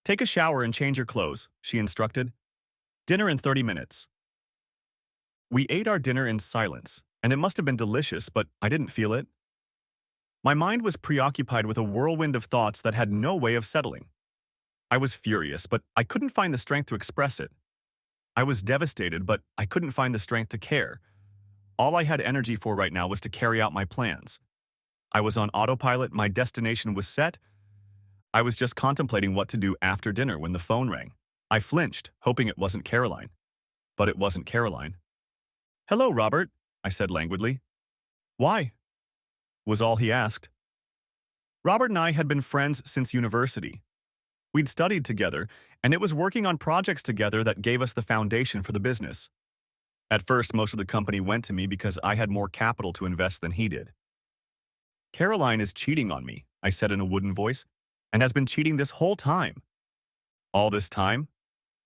"Take a shower and change your clothes," she instructed. "Dinner in 30 minutes. We ate our dinner in silence, and it must have been delicious, but I didn't feel it. My mind was preoccupied with a whirlwind of thoughts that had no way of settling. I was furious, but I couldn't find the strength to express it. I was devastated, but I couldn't find the strength to care. All I had energy for right now was to carry out my plans. I was on autopilot, my destination was set. I was just contemplating what to do after dinner when the phone rang. I flinched, hoping it wasn't Caroline. But it wasn't Caroline. "Hello, Robert," I said languidly. "Why?" was all he asked. Robert and I had been friends since university. We'd studied together, and it was working on projects together that gave us the foundation for the business. At first, most of the company went to me because I had more capital to invest than he did. "Caroline is cheating on me," I said in a wooden voice, "and has been cheating this whole time." "All this time?"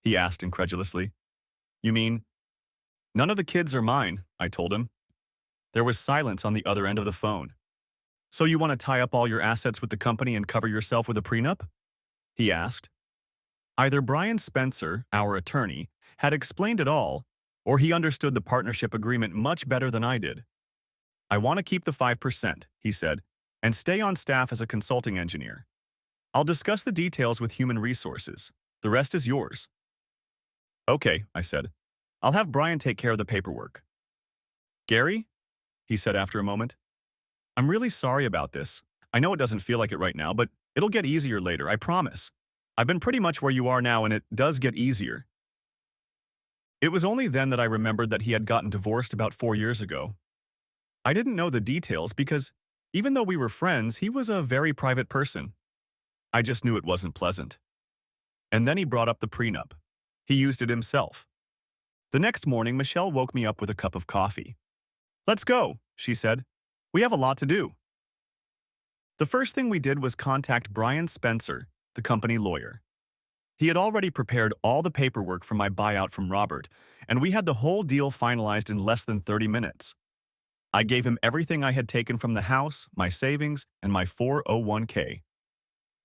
he asked incredulously. "You mean—" "None of the kids are mine," I told him. There was silence on the other end of the phone. "So you want to tie up all your assets with the company and cover yourself with a prenup?" he asked. Either Brian Spencer, our attorney, had explained it all, or he understood the partnership agreement much better than I did. "I want to keep the 5%, he said, "and stay on staff as a consulting engineer. I'll discuss the details with human resources. The rest is yours." "Okay," I said. "I'll have Brian take care of the paperwork." "Gary?" he said after a moment. "I'm really sorry about this. I know it doesn't feel like it right now, but it'll get easier later, I promise. I've been pretty much where you are now, and it does get easier." It was only then that I remembered that he had gotten divorced about 4 years ago. I didn't know the details because, even though we were friends, he was a very private person. I just knew it wasn't pleasant. And then he brought up the prenup. He used it himself. The next morning, Michelle woke me up with a cup of coffee. "Let's go," she said. "We have a lot to do." The first thing we did was contact Brian Spencer, the company lawyer. He had already prepared all the paperwork for my buyout from Robert, and we had the whole deal finalized in less than 30 minutes. I gave him everything I had taken from the house, my savings, and my 401k.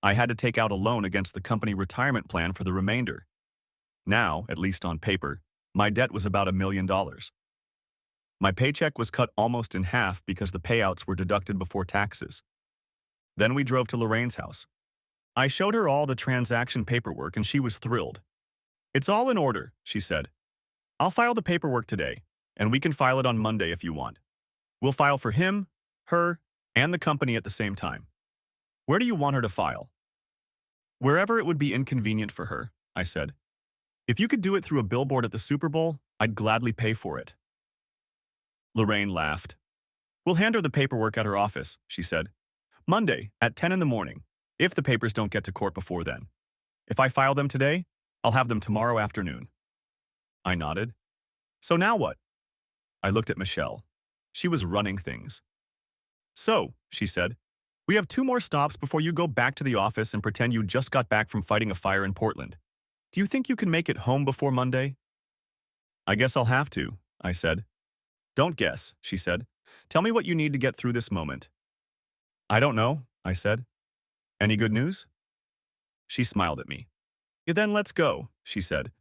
I had to take out a loan against the company retirement plan for the remainder. Now, at least on paper, my debt was about $1 million. My paycheck was cut almost in half because the payouts were deducted before taxes. Then we drove to Lorraine's house. I showed her all the transaction paperwork and she was thrilled. "It's all in order," she said. "I'll file the paperwork today, and we can file it on Monday if you want. We'll file for him, her, and the company at the same time." "Where do you want her to file?" "Wherever it would be inconvenient for her," I said. "If you could do it through a billboard at the Super Bowl, I'd gladly pay for it." Lorraine laughed. "We'll hand her the paperwork at her office," she said. "Monday, at 10 in the morning, if the papers don't get to court before then. If I file them today, I'll have them tomorrow afternoon." I nodded. "So now what?" I looked at Michelle. She was running things. "So," she said, "we have 2 more stops before you go back to the office and pretend you just got back from fighting a fire in Portland. Do you think you can make it home before Monday?" "I guess I'll have to," I said. "Don't guess," she said. "Tell me what you need to get through this moment." "I don't know," I said. "Any good news?" She smiled at me. "Yeah, then let's go," she said.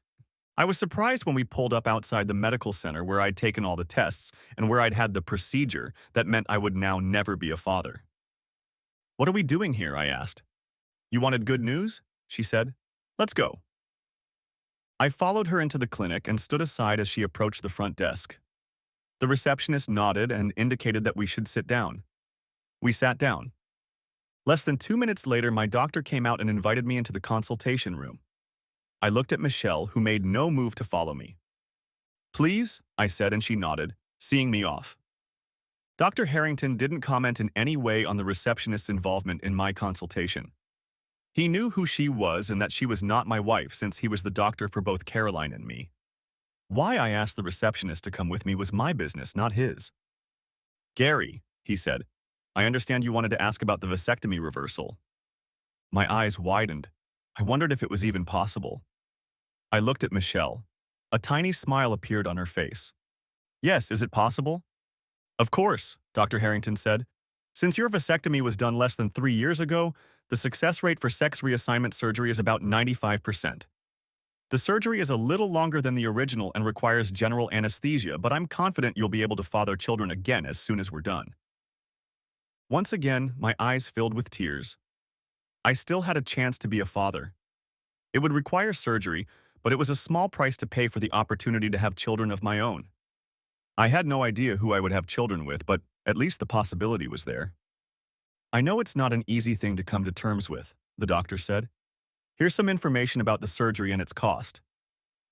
I was surprised when we pulled up outside the medical center where I'd taken all the tests and where I'd had the procedure that meant I would now never be a father. "What are we doing here?" I asked. "You wanted good news?" she said. "Let's go." I followed her into the clinic and stood aside as she approached the front desk. The receptionist nodded and indicated that we should sit down. We sat down. Less than 2 minutes later, my doctor came out and invited me into the consultation room. I looked at Michelle, who made no move to follow me. "Please," I said, and she nodded, seeing me off. Dr. Harrington didn't comment in any way on the receptionist's involvement in my consultation. He knew who she was and that she was not my wife since he was the doctor for both Caroline and me. Why I asked the receptionist to come with me was my business, not his. "Gary," he said, "I understand you wanted to ask about the vasectomy reversal." My eyes widened. I wondered if it was even possible. I looked at Michelle. A tiny smile appeared on her face. "Yes, is it possible?" "Of course," Dr. Harrington said. "Since your vasectomy was done less than 3 years ago, the success rate for sex reassignment surgery is about 95%. The surgery is a little longer than the original and requires general anesthesia, but I'm confident you'll be able to father children again as soon as we're done." Once again, my eyes filled with tears. I still had a chance to be a father. It would require surgery, but it was a small price to pay for the opportunity to have children of my own. I had no idea who I would have children with, but at least the possibility was there. I know it's not an easy thing to come to terms with. the doctor said. Here's some information about the surgery and its cost.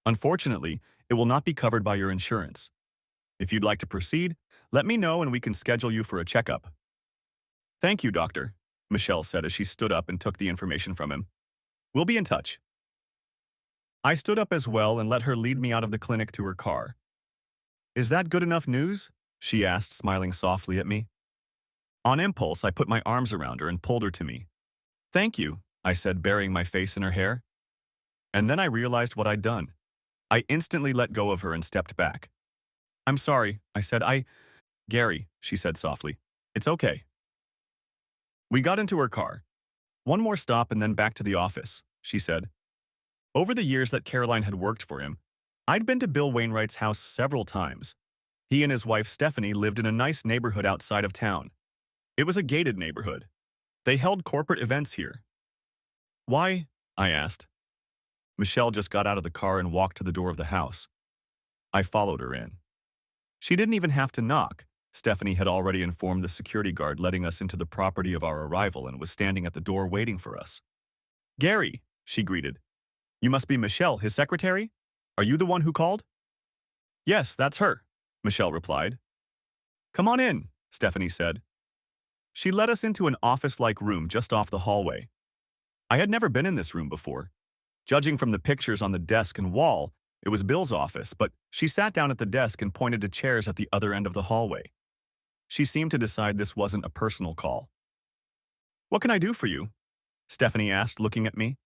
Unfortunately, it will not be covered by your insurance. If you'd like to proceed, let me know and we can schedule you for a checkup. Thank you, doctor, Michelle said as she stood up and took the information from him. We'll be in touch. I stood up as well and let her lead me out of the clinic to her car. Is that good enough news? She asked, smiling softly at me. On impulse, I put my arms around her and pulled her to me. Thank you, I said, burying my face in her hair. And then I realized what I'd done. I instantly let go of her and stepped back. I'm sorry, I said. Gary, she said softly. It's okay. We got into her car. One more stop and then back to the office, she said. Over the years that Caroline had worked for him, I'd been to Bill Wainwright's house several times. He and his wife Stephanie lived in a nice neighborhood outside of town. It was a gated neighborhood. They held corporate events here. Why? I asked. Michelle just got out of the car and walked to the door of the house. I followed her in. She didn't even have to knock. Stephanie had already informed the security guard letting us into the property of our arrival and was standing at the door waiting for us. Gary, she greeted. You must be Michelle, his secretary? Are you the one who called? Yes, that's her, Michelle replied. Come on in, Stephanie said. She led us into an office-like room just off the hallway. I had never been in this room before. Judging from the pictures on the desk and wall, it was Bill's office, but she sat down at the desk and pointed to chairs at the other end of the hallway. She seemed to decide this wasn't a personal call. What can I do for you? Stephanie asked, looking at me.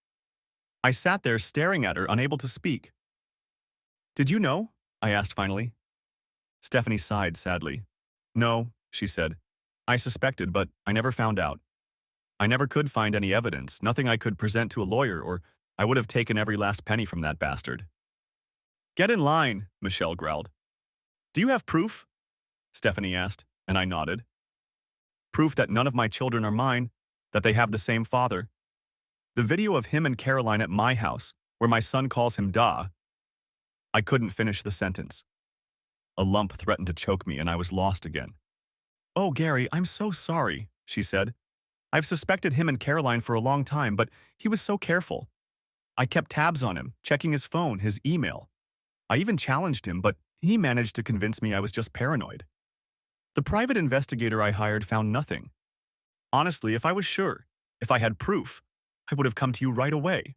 I sat there staring at her, unable to speak. Did you know? I asked finally. Stephanie sighed sadly. No, she said. I suspected, but I never found out. I never could find any evidence, nothing I could present to a lawyer, or I would have taken every last penny from that bastard. Get in line, Michelle growled. Do you have proof? Stephanie asked, and I nodded. Proof that none of my children are mine, that they have the same father. The video of him and Caroline at my house, where my son calls him Da. I couldn't finish the sentence. A lump threatened to choke me and I was lost again. Oh, Gary, I'm so sorry, she said. I've suspected him and Caroline for a long time, but he was so careful. I kept tabs on him, checking his phone, his email. I even challenged him, but he managed to convince me I was just paranoid. The private investigator I hired found nothing. Honestly, if I was sure, if I had proof, I would have come to you right away.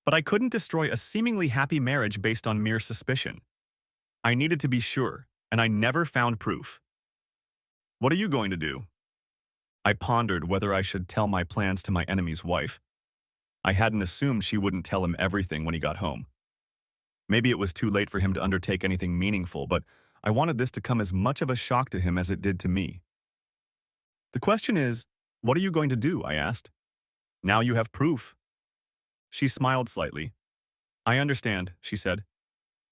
But I couldn't destroy a seemingly happy marriage based on mere suspicion. I needed to be sure, and I never found proof. What are you going to do? I pondered whether I should tell my plans to my enemy's wife. I hadn't assumed she wouldn't tell him everything when he got home. Maybe it was too late for him to undertake anything meaningful, but I wanted this to come as much of a shock to him as it did to me. The question is, what are you going to do? I asked. Now you have proof. She smiled slightly. I understand, she said.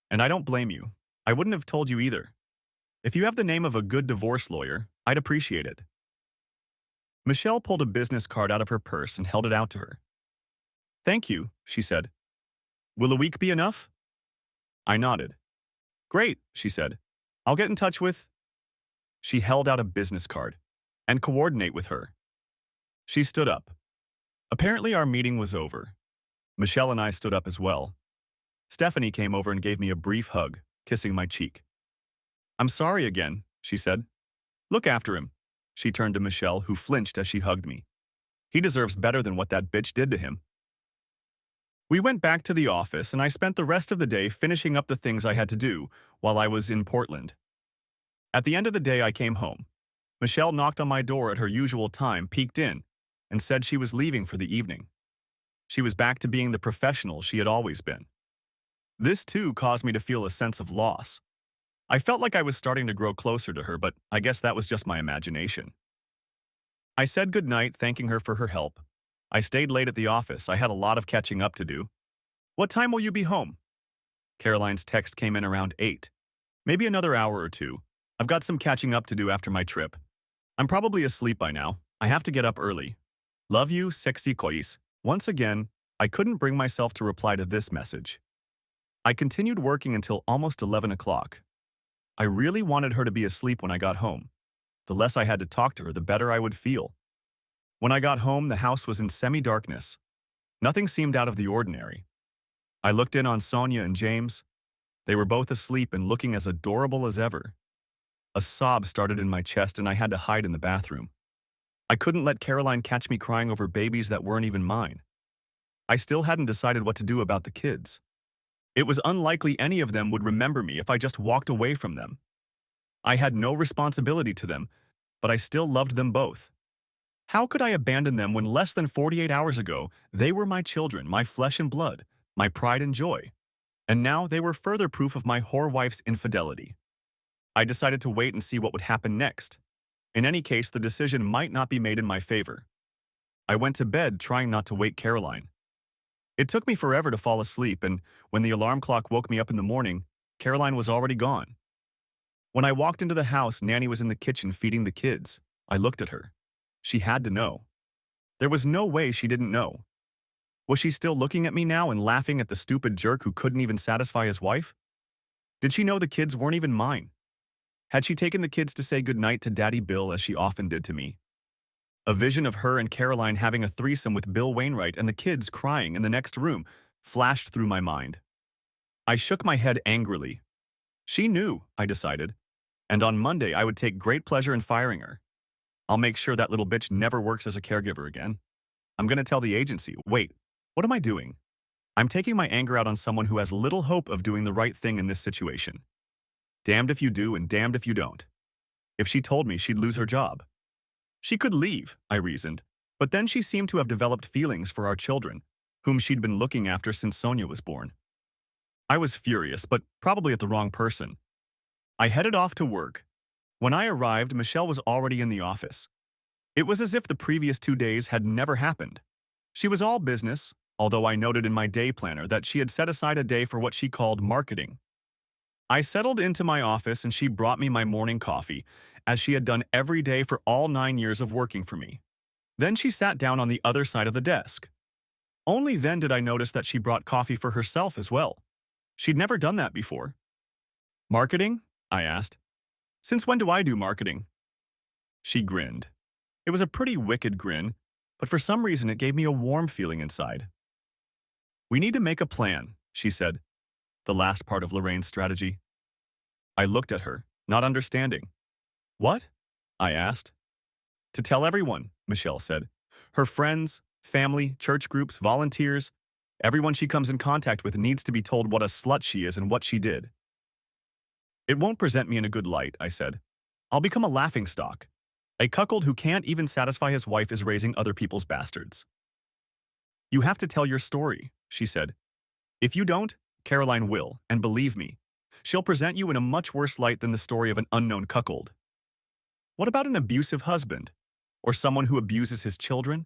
And I don't blame you. I wouldn't have told you either. If you have the name of a good divorce lawyer, I'd appreciate it. Michelle pulled a business card out of her purse and held it out to her. Thank you, she said. Will a week be enough? I nodded. Great, she said. I'll get in touch with... She held out a business card. And coordinate with her. She stood up. Apparently our meeting was over. Michelle and I stood up as well. Stephanie came over and gave me a brief hug, kissing my cheek. I'm sorry again, she said. Look after him. She turned to Michelle, who flinched as she hugged me. He deserves better than what that bitch did to him. We went back to the office, and I spent the rest of the day finishing up the things I had to do while I was in Portland. At the end of the day, I came home. Michelle knocked on my door at her usual time, peeked in, and said she was leaving for the evening. She was back to being the professional she had always been. This, too, caused me to feel a sense of loss. I felt like I was starting to grow closer to her, but I guess that was just my imagination. I said goodnight, thanking her for her help. I stayed late at the office. I had a lot of catching up to do. What time will you be home? Caroline's text came in around 8. Maybe another hour or two. I've got some catching up to do after my trip. I'm probably asleep by now. I have to get up early. Love you, sexy kois. Once again, I couldn't bring myself to reply to this message. I continued working until almost 11 o'clock. I really wanted her to be asleep when I got home. The less I had to talk to her, the better I would feel. When I got home, the house was in semi-darkness. Nothing seemed out of the ordinary. I looked in on Sonia and James. They were both asleep and looking as adorable as ever. A sob started in my chest and I had to hide in the bathroom. I couldn't let Caroline catch me crying over babies that weren't even mine. I still hadn't decided what to do about the kids. It was unlikely any of them would remember me if I just walked away from them. I had no responsibility to them, but I still loved them both. How could I abandon them when less than 48 hours ago, they were my children, my flesh and blood, my pride and joy? And now they were further proof of my whore wife's infidelity. I decided to wait and see what would happen next. In any case, the decision might not be made in my favor. I went to bed trying not to wake Caroline. It took me forever to fall asleep, and when the alarm clock woke me up in the morning, Caroline was already gone. When I walked into the house, Nanny was in the kitchen feeding the kids. I looked at her. She had to know. There was no way she didn't know. Was she still looking at me now and laughing at the stupid jerk who couldn't even satisfy his wife? Did she know the kids weren't even mine? Had she taken the kids to say goodnight to Daddy Bill as she often did to me? A vision of her and Caroline having a threesome with Bill Wainwright and the kids crying in the next room flashed through my mind. I shook my head angrily. She knew, I decided, and on Monday I would take great pleasure in firing her. I'll make sure that little bitch never works as a caregiver again. I'm going to tell the agency, wait, what am I doing? I'm taking my anger out on someone who has little hope of doing the right thing in this situation. Damned if you do and damned if you don't. If she told me she'd lose her job. She could leave, I reasoned, but then she seemed to have developed feelings for our children, whom she'd been looking after since Sonia was born. I was furious, but probably at the wrong person. I headed off to work. When I arrived, Michelle was already in the office. It was as if the previous 2 days had never happened. She was all business, although I noted in my day planner that she had set aside a day for what she called marketing. I settled into my office and she brought me my morning coffee, as she had done every day for all 9 years of working for me. Then she sat down on the other side of the desk. Only then did I notice that she brought coffee for herself as well. She'd never done that before. Marketing? I asked. Since when do I do marketing? She grinned. It was a pretty wicked grin, but for some reason it gave me a warm feeling inside. We need to make a plan, she said, the last part of Lorraine's strategy. I looked at her, not understanding. What? I asked. To tell everyone, Michelle said. Her friends, family, church groups, volunteers, everyone she comes in contact with needs to be told what a slut she is and what she did. It won't present me in a good light, I said. I'll become a laughingstock. A cuckold who can't even satisfy his wife is raising other people's bastards. You have to tell your story, she said. If you don't, Caroline will, and believe me, she'll present you in a much worse light than the story of an unknown cuckold. What about an abusive husband? Or someone who abuses his children?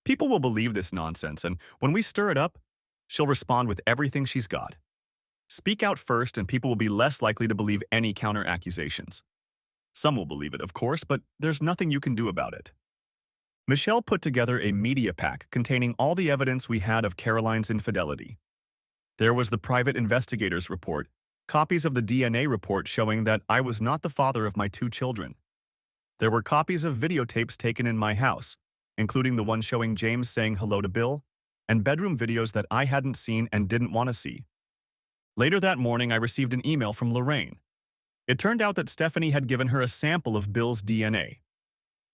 People will believe this nonsense, and when we stir it up, she'll respond with everything she's got. Speak out first and people will be less likely to believe any counter-accusations. Some will believe it, of course, but there's nothing you can do about it. Michelle put together a media pack containing all the evidence we had of Caroline's infidelity. There was the private investigator's report, copies of the DNA report showing that I was not the father of my 2 children. There were copies of videotapes taken in my house, including the one showing James saying hello to Bill, and bedroom videos that I hadn't seen and didn't want to see. Later that morning, I received an email from Lorraine. It turned out that Stephanie had given her a sample of Bill's DNA.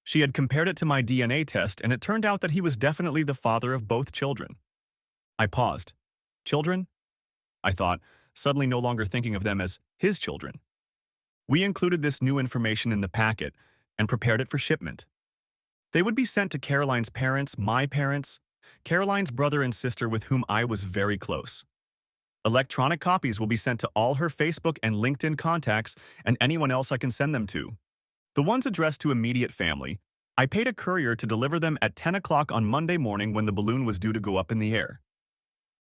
She had compared it to my DNA test, and it turned out that he was definitely the father of both children. I paused. Children? I thought, suddenly no longer thinking of them as his children. We included this new information in the packet and prepared it for shipment. They would be sent to Caroline's parents, my parents, Caroline's brother and sister with whom I was very close. Electronic copies will be sent to all her Facebook and LinkedIn contacts and anyone else I can send them to. The ones addressed to immediate family, I paid a courier to deliver them at 10 o'clock on Monday morning when the balloon was due to go up in the air.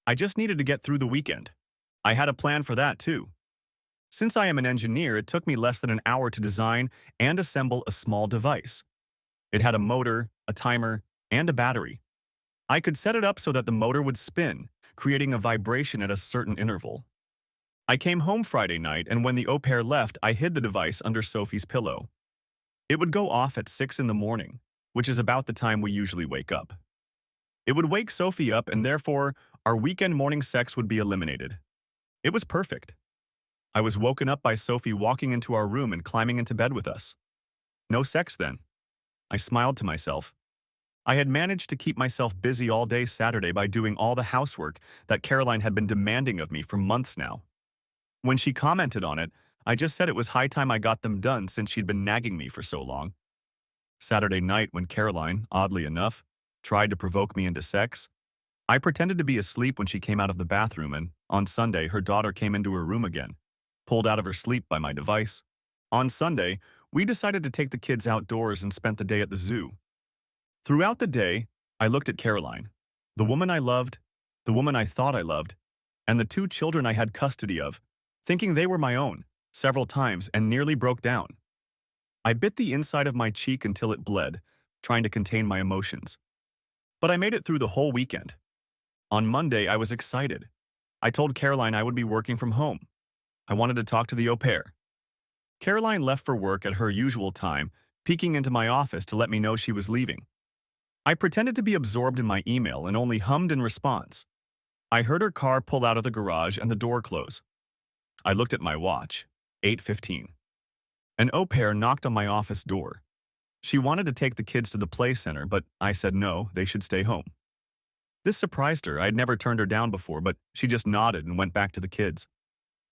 I just needed to get through the weekend. I had a plan for that too. Since I am an engineer, it took me less than an hour to design and assemble a small device. It had a motor, a timer, and a battery. I could set it up so that the motor would spin, creating a vibration at a certain interval. I came home Friday night, and when the au pair left, I hid the device under Sophie's pillow. It would go off at 6 in the morning, which is about the time we usually wake up. It would wake Sophie up and therefore our weekend morning sex would be eliminated. It was perfect. I was woken up by Sophie walking into our room and climbing into bed with us. No sex then. I smiled to myself. I had managed to keep myself busy all day Saturday by doing all the housework that Caroline had been demanding of me for months now. When she commented on it, I just said it was high time I got them done since she'd been nagging me for so long. Saturday night, when Caroline, oddly enough, tried to provoke me into sex, I pretended to be asleep when she came out of the bathroom, and on Sunday, her daughter came into her room again, pulled out of her sleep by my device. On Sunday, we decided to take the kids outdoors and spent the day at the zoo. Throughout the day, I looked at Caroline, the woman I loved, the woman I thought I loved, and the two children I had custody of, thinking they were my own, several times and nearly broke down. I bit the inside of my cheek until it bled, trying to contain my emotions. But I made it through the whole weekend. On Monday, I was excited. I told Caroline I would be working from home. I wanted to talk to the au pair. Caroline left for work at her usual time, peeking into my office to let me know she was leaving. I pretended to be absorbed in my email and only hummed in response. I heard her car pull out of the garage and the door close. I looked at my watch. 8:15. An au pair knocked on my office door. She wanted to take the kids to the play center, but I said no, they should stay home. This surprised her. I'd never turned her down before, but she just nodded and went back to the kids.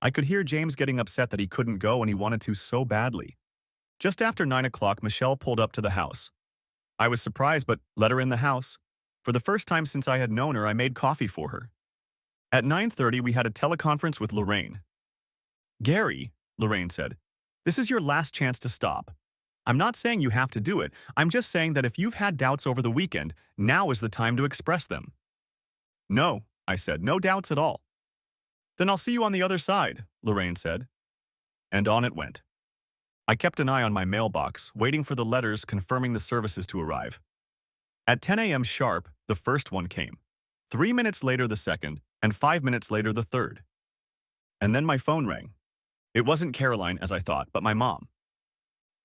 I could hear James getting upset that he couldn't go and he wanted to so badly. Just after 9 o'clock, Michelle pulled up to the house. I was surprised, but let her in the house. For the first time since I had known her, I made coffee for her. At 9:30, we had a teleconference with Lorraine. "Gary," Lorraine said, "this is your last chance to stop. I'm not saying you have to do it. I'm just saying that if you've had doubts over the weekend, now is the time to express them." "No," I said, "no doubts at all." "Then I'll see you on the other side," Lorraine said. And on it went. I kept an eye on my mailbox, waiting for the letters confirming the services to arrive. At 10 a.m. sharp, the first one came. 3 minutes later, the second, and 5 minutes later, the third. And then my phone rang. It wasn't Caroline, as I thought, but my mom.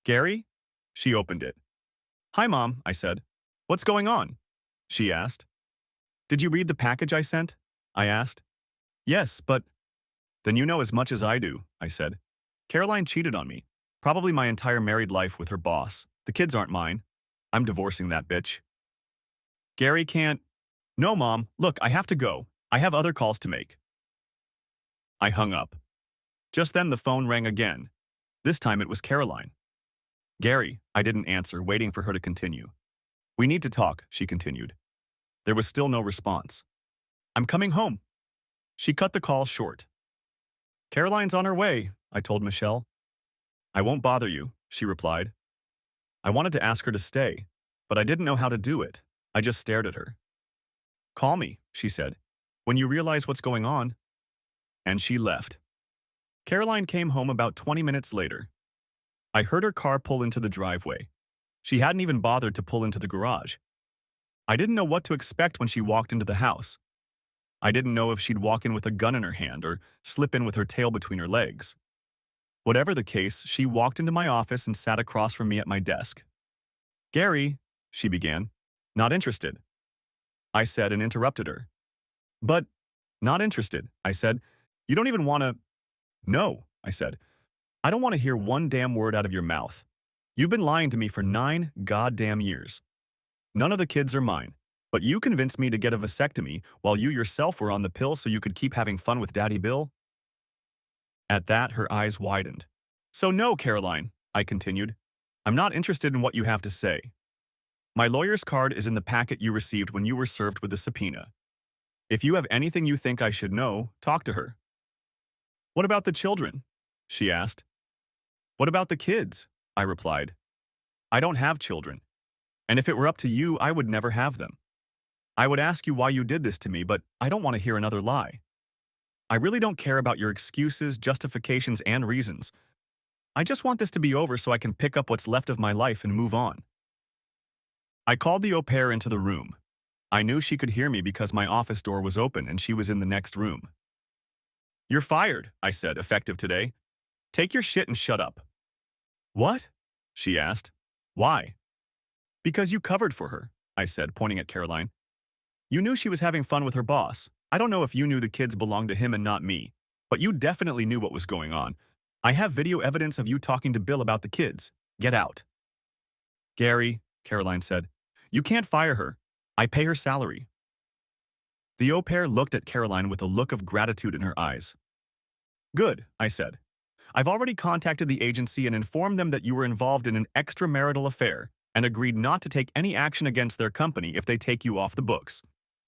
"Gary?" She opened it. "Hi, Mom," I said. "What's going on?" She asked. "Did you read the package I sent?" I asked. "Yes, but—" "Then you know as much as I do," I said. "Caroline cheated on me. Probably my entire married life with her boss. The kids aren't mine. I'm divorcing that bitch." "Gary can't—" "No, Mom. Look, I have to go. I have other calls to make." I hung up. Just then the phone rang again. This time it was Caroline. "Gary," I didn't answer, waiting for her to continue. "We need to talk," she continued. There was still no response. "I'm coming home." She cut the call short. "Caroline's on her way," I told Michelle. "I won't bother you," she replied. I wanted to ask her to stay, but I didn't know how to do it. I just stared at her. "Call me," she said, "when you realize what's going on." And she left. Caroline came home about 20 minutes later. I heard her car pull into the driveway. She hadn't even bothered to pull into the garage. I didn't know what to expect when she walked into the house. I didn't know if she'd walk in with a gun in her hand or slip in with her tail between her legs. Whatever the case, she walked into my office and sat across from me at my desk. "Gary," she began. "Not interested," I said and interrupted her. "But—" "Not interested," I said. "You don't even want to—" "No," I said. "I don't want to hear one damn word out of your mouth. You've been lying to me for 9 goddamn years. None of the kids are mine, but you convinced me to get a vasectomy while you yourself were on the pill so you could keep having fun with Daddy Bill." At that, her eyes widened. "So no, Caroline," I continued. "I'm not interested in what you have to say. My lawyer's card is in the packet you received when you were served with the subpoena. If you have anything you think I should know, talk to her." "What about the children?" she asked. "What about the kids?" I replied. "I don't have children, and if it were up to you, I would never have them. I would ask you why you did this to me, but I don't want to hear another lie. I really don't care about your excuses, justifications, and reasons. I just want this to be over so I can pick up what's left of my life and move on." I called the au pair into the room. I knew she could hear me because my office door was open and she was in the next room. "You're fired," I said, effective today. "Take your shit and shut up." "What?" she asked. "Why?" "Because you covered for her," I said, pointing at Caroline. You knew she was having fun with her boss. I don't know if you knew the kids belonged to him and not me, but you definitely knew what was going on. I have video evidence of you talking to Bill about the kids. Get out. Gary, Caroline said, you can't fire her. I pay her salary. The au pair looked at Caroline with a look of gratitude in her eyes. Good, I said. I've already contacted the agency and informed them that you were involved in an extramarital affair and agreed not to take any action against their company if they take you off the books.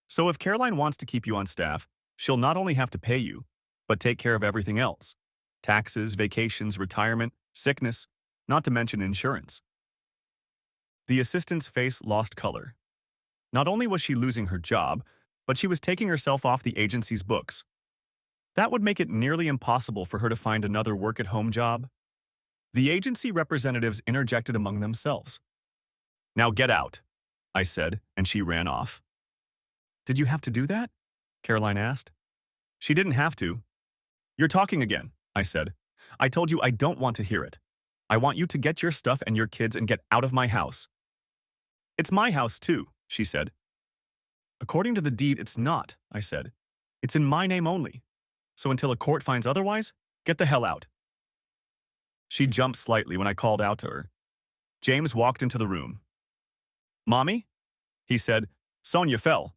So if Caroline wants to keep you on staff, she'll not only have to pay you, but take care of everything else. Taxes, vacations, retirement, sickness, not to mention insurance. The assistant's face lost color. Not only was she losing her job, but she was taking herself off the agency's books. That would make it nearly impossible for her to find another work-at-home job. The agency representatives interjected among themselves. Now get out, I said, and she ran off. Did you have to do that? Caroline asked. She didn't have to. You're talking again, I said. I told you I don't want to hear it. I want you to get your stuff and your kids and get out of my house. It's my house too, she said. According to the deed, it's not, I said. It's in my name only. So until a court finds otherwise, get the hell out. She jumped slightly when I called out to her. James walked into the room. Mommy? He said. Sonia fell.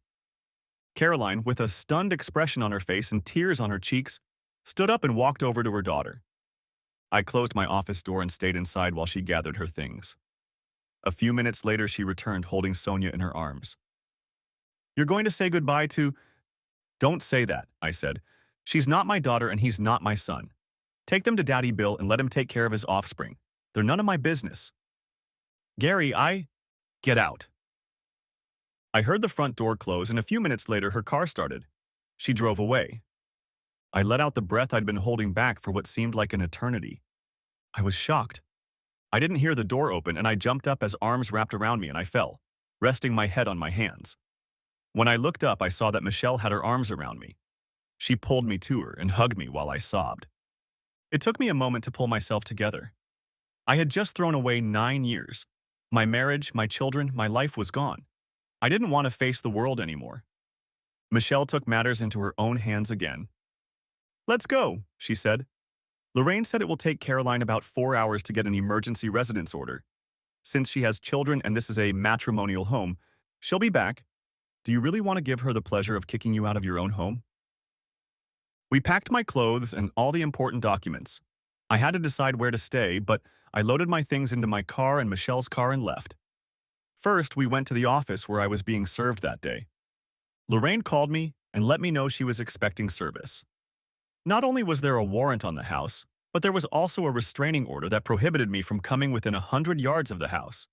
Caroline, with a stunned expression on her face and tears on her cheeks, stood up and walked over to her daughter. I closed my office door and stayed inside while she gathered her things. A few minutes later, she returned holding Sonia in her arms. You're going to say goodbye to... Don't say that, I said. She's not my daughter and he's not my son. Take them to Daddy Bill and let him take care of his offspring. They're none of my business. Gary, Get out. I heard the front door close and a few minutes later her car started. She drove away. I let out the breath I'd been holding back for what seemed like an eternity. I was shocked. I didn't hear the door open and I jumped up as arms wrapped around me and I fell, resting my head on my hands. When I looked up, I saw that Michelle had her arms around me. She pulled me to her and hugged me while I sobbed. It took me a moment to pull myself together. I had just thrown away 9 years. My marriage, my children, my life was gone. I didn't want to face the world anymore. Michelle took matters into her own hands again. Let's go, she said. Lorraine said it will take Caroline about 4 hours to get an emergency residence order. Since she has children and this is a matrimonial home, she'll be back. Do you really want to give her the pleasure of kicking you out of your own home? We packed my clothes and all the important documents. I had to decide where to stay, but I loaded my things into my car and Michelle's car and left. First, we went to the office where I was being served that day. Lorraine called me and let me know she was expecting service. Not only was there a warrant on the house, but there was also a restraining order that prohibited me from coming within 100 yards of the house.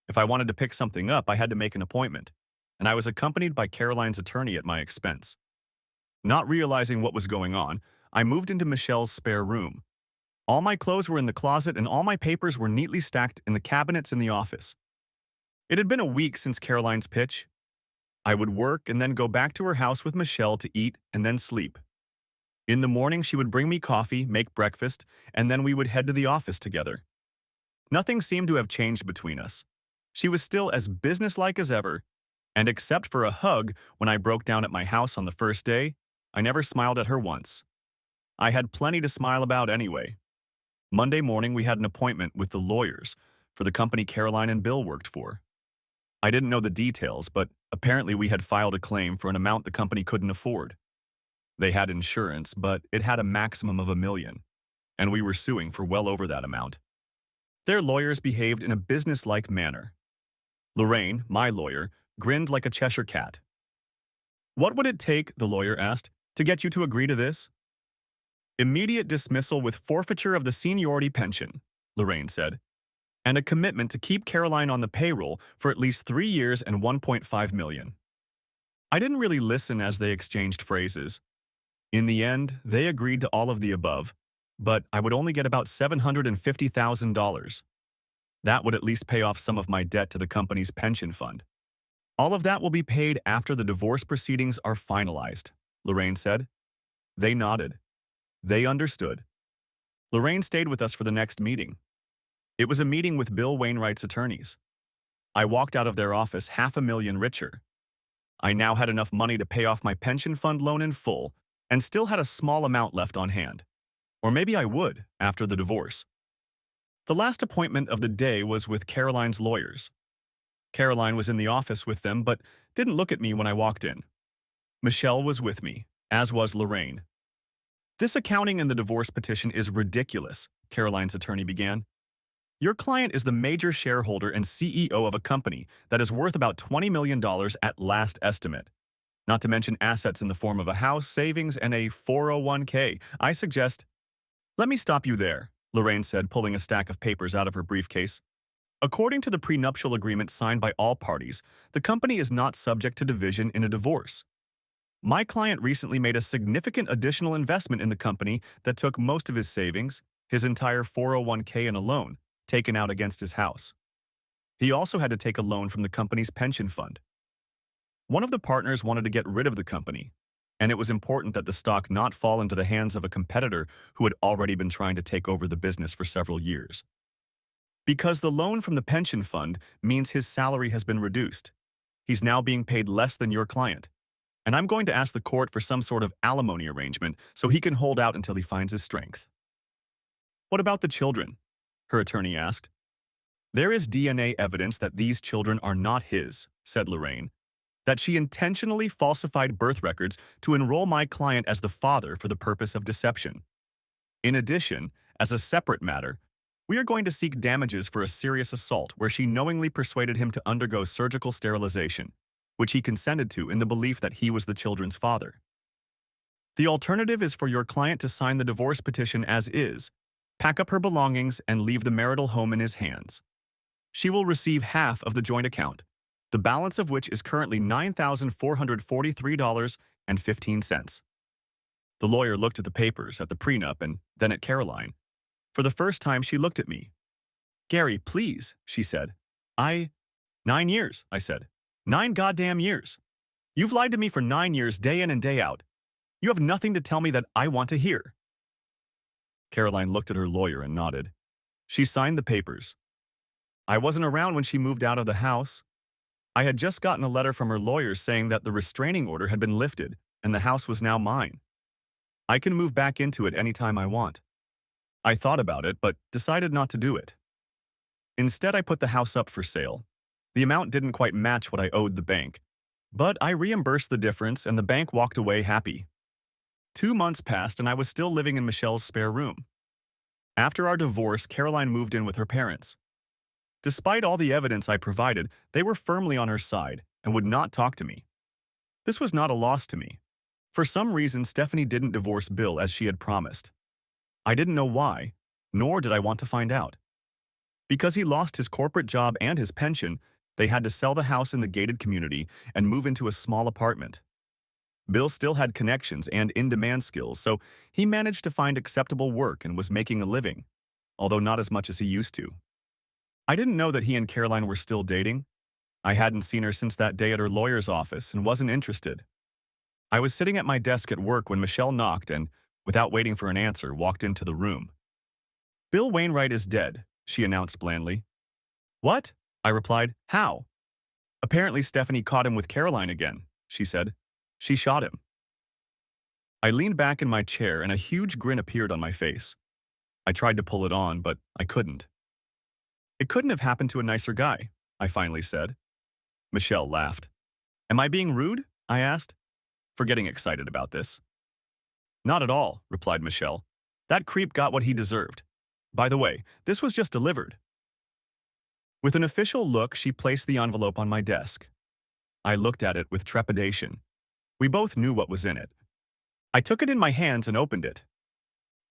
If I wanted to pick something up, I had to make an appointment, and I was accompanied by Caroline's attorney at my expense. Not realizing what was going on, I moved into Michelle's spare room. All my clothes were in the closet and all my papers were neatly stacked in the cabinets in the office. It had been a week since Caroline's pitch. I would work and then go back to her house with Michelle to eat and then sleep. In the morning, she would bring me coffee, make breakfast, and then we would head to the office together. Nothing seemed to have changed between us. She was still as businesslike as ever, and except for a hug when I broke down at my house on the first day, I never smiled at her once. I had plenty to smile about anyway. Monday morning, we had an appointment with the lawyers for the company Caroline and Bill worked for. I didn't know the details, but apparently we had filed a claim for an amount the company couldn't afford. They had insurance, but it had a maximum of $1 million, and we were suing for well over that amount. Their lawyers behaved in a businesslike manner. Lorraine, my lawyer, grinned like a Cheshire cat. What would it take, the lawyer asked, to get you to agree to this? Immediate dismissal with forfeiture of the seniority pension, Lorraine said, and a commitment to keep Caroline on the payroll for at least 3 years and $1.5 million. I didn't really listen as they exchanged phrases. In the end, they agreed to all of the above, but I would only get about $750,000. That would at least pay off some of my debt to the company's pension fund. All of that will be paid after the divorce proceedings are finalized, Lorraine said. They nodded. They understood. Lorraine stayed with us for the next meeting. It was a meeting with Bill Wainwright's attorneys. I walked out of their office $500,000 richer. I now had enough money to pay off my pension fund loan in full and still had a small amount left on hand. Or maybe I would after the divorce. The last appointment of the day was with Caroline's lawyers. Caroline was in the office with them but didn't look at me when I walked in. Michelle was with me, as was Lorraine. "This accounting in the divorce petition is ridiculous," Caroline's attorney began. "Your client is the major shareholder and CEO of a company that is worth about $20 million at last estimate, not to mention assets in the form of a house, savings, and a 401k. I suggest—" "Let me stop you there," Lorraine said, pulling a stack of papers out of her briefcase. "According to the prenuptial agreement signed by all parties, the company is not subject to division in a divorce. My client recently made a significant additional investment in the company that took most of his savings, his entire 401k and a loan, taken out against his house. He also had to take a loan from the company's pension fund. One of the partners wanted to get rid of the company, and it was important that the stock not fall into the hands of a competitor who had already been trying to take over the business for several years. Because the loan from the pension fund means his salary has been reduced. He's now being paid less than your client. And I'm going to ask the court for some sort of alimony arrangement so he can hold out until he finds his strength." "What about the children?" her attorney asked. "There is DNA evidence that these children are not his," said Lorraine, "that she intentionally falsified birth records to enroll my client as the father for the purpose of deception. In addition, as a separate matter, we are going to seek damages for a serious assault where she knowingly persuaded him to undergo surgical sterilization, which he consented to in the belief that he was the children's father. The alternative is for your client to sign the divorce petition as is, pack up her belongings, and leave the marital home in his hands. She will receive half of the joint account, the balance of which is currently $9,443.15. The lawyer looked at the papers, at the prenup, and then at Caroline. For the first time, she looked at me. "Gary, please," she said. "9 years," I said. 9 goddamn years. You've lied to me for 9 years, day in and day out. You have nothing to tell me that I want to hear." Caroline looked at her lawyer and nodded. She signed the papers. "I wasn't around when she moved out of the house. I had just gotten a letter from her lawyer saying that the restraining order had been lifted and the house was now mine. I can move back into it anytime I want. I thought about it, but decided not to do it. Instead, I put the house up for sale. The amount didn't quite match what I owed the bank, but I reimbursed the difference and the bank walked away happy. 2 months passed and I was still living in Michelle's spare room. After our divorce, Caroline moved in with her parents. Despite all the evidence I provided, they were firmly on her side and would not talk to me. This was not a loss to me. For some reason, Stephanie didn't divorce Bill as she had promised. I didn't know why, nor did I want to find out. Because he lost his corporate job and his pension, they had to sell the house in the gated community and move into a small apartment. Bill still had connections and in-demand skills, so he managed to find acceptable work and was making a living, although not as much as he used to. I didn't know that he and Caroline were still dating. I hadn't seen her since that day at her lawyer's office and wasn't interested. I was sitting at my desk at work when Michelle knocked and, without waiting for an answer, walked into the room. "Bill Wainwright is dead," she announced blandly. "What?" I replied. "How?" "Apparently Stephanie caught him with Caroline again," she said. "She shot him." I leaned back in my chair and a huge grin appeared on my face. I tried to pull it on, but I couldn't. "It couldn't have happened to a nicer guy," I finally said. Michelle laughed. "Am I being rude?" I asked, forgetting excited about this. "Not at all," replied Michelle. "That creep got what he deserved. By the way, this was just delivered." With an official look, she placed the envelope on my desk. I looked at it with trepidation. We both knew what was in it. I took it in my hands and opened it.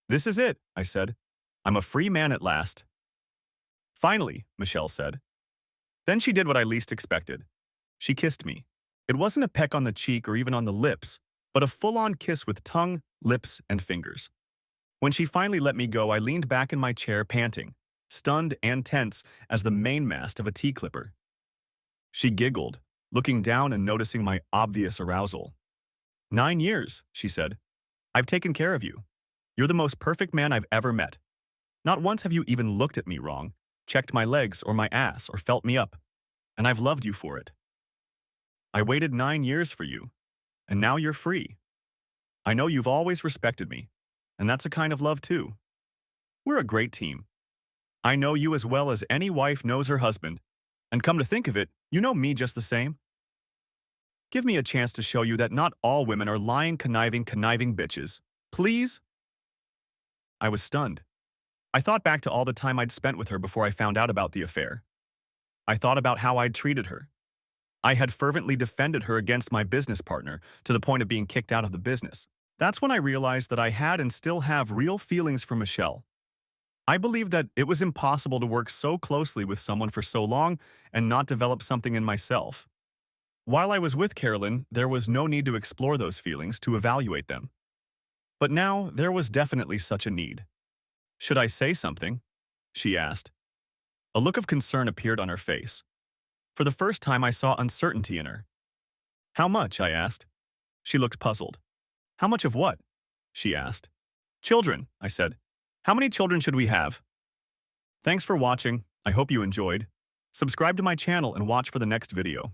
"This is it," I said. "I'm a free man at last." "Finally," Michelle said. Then she did what I least expected. She kissed me. It wasn't a peck on the cheek or even on the lips, but a full-on kiss with tongue, lips, and fingers. When she finally let me go, I leaned back in my chair panting, stunned and tense as the mainmast of a T-clipper. She giggled, looking down and noticing my obvious arousal. 9 years, she said. "I've taken care of you. You're the most perfect man I've ever met. Not once have you even looked at me wrong, checked my legs or my ass, or felt me up. And I've loved you for it." I waited 9 years for you, and now you're free. I know you've always respected me, and that's a kind of love too. We're a great team. I know you as well as any wife knows her husband, and come to think of it, you know me just the same. Give me a chance to show you that not all women are lying, conniving bitches. Please? I was stunned. I thought back to all the time I'd spent with her before I found out about the affair. I thought about how I'd treated her. I had fervently defended her against my business partner to the point of being kicked out of the business. That's when I realized that I had and still have real feelings for Michelle. I believed that it was impossible to work so closely with someone for so long and not develop something in myself. While I was with Carolyn, there was no need to explore those feelings, to evaluate them. But now, there was definitely such a need. Should I say something? She asked. A look of concern appeared on her face. For the first time, I saw uncertainty in her. How much? I asked. She looked puzzled. How much of what? She asked. Children, I said. How many children should we have? Thanks for watching. I hope you enjoyed. Subscribe to my channel and watch for the next video.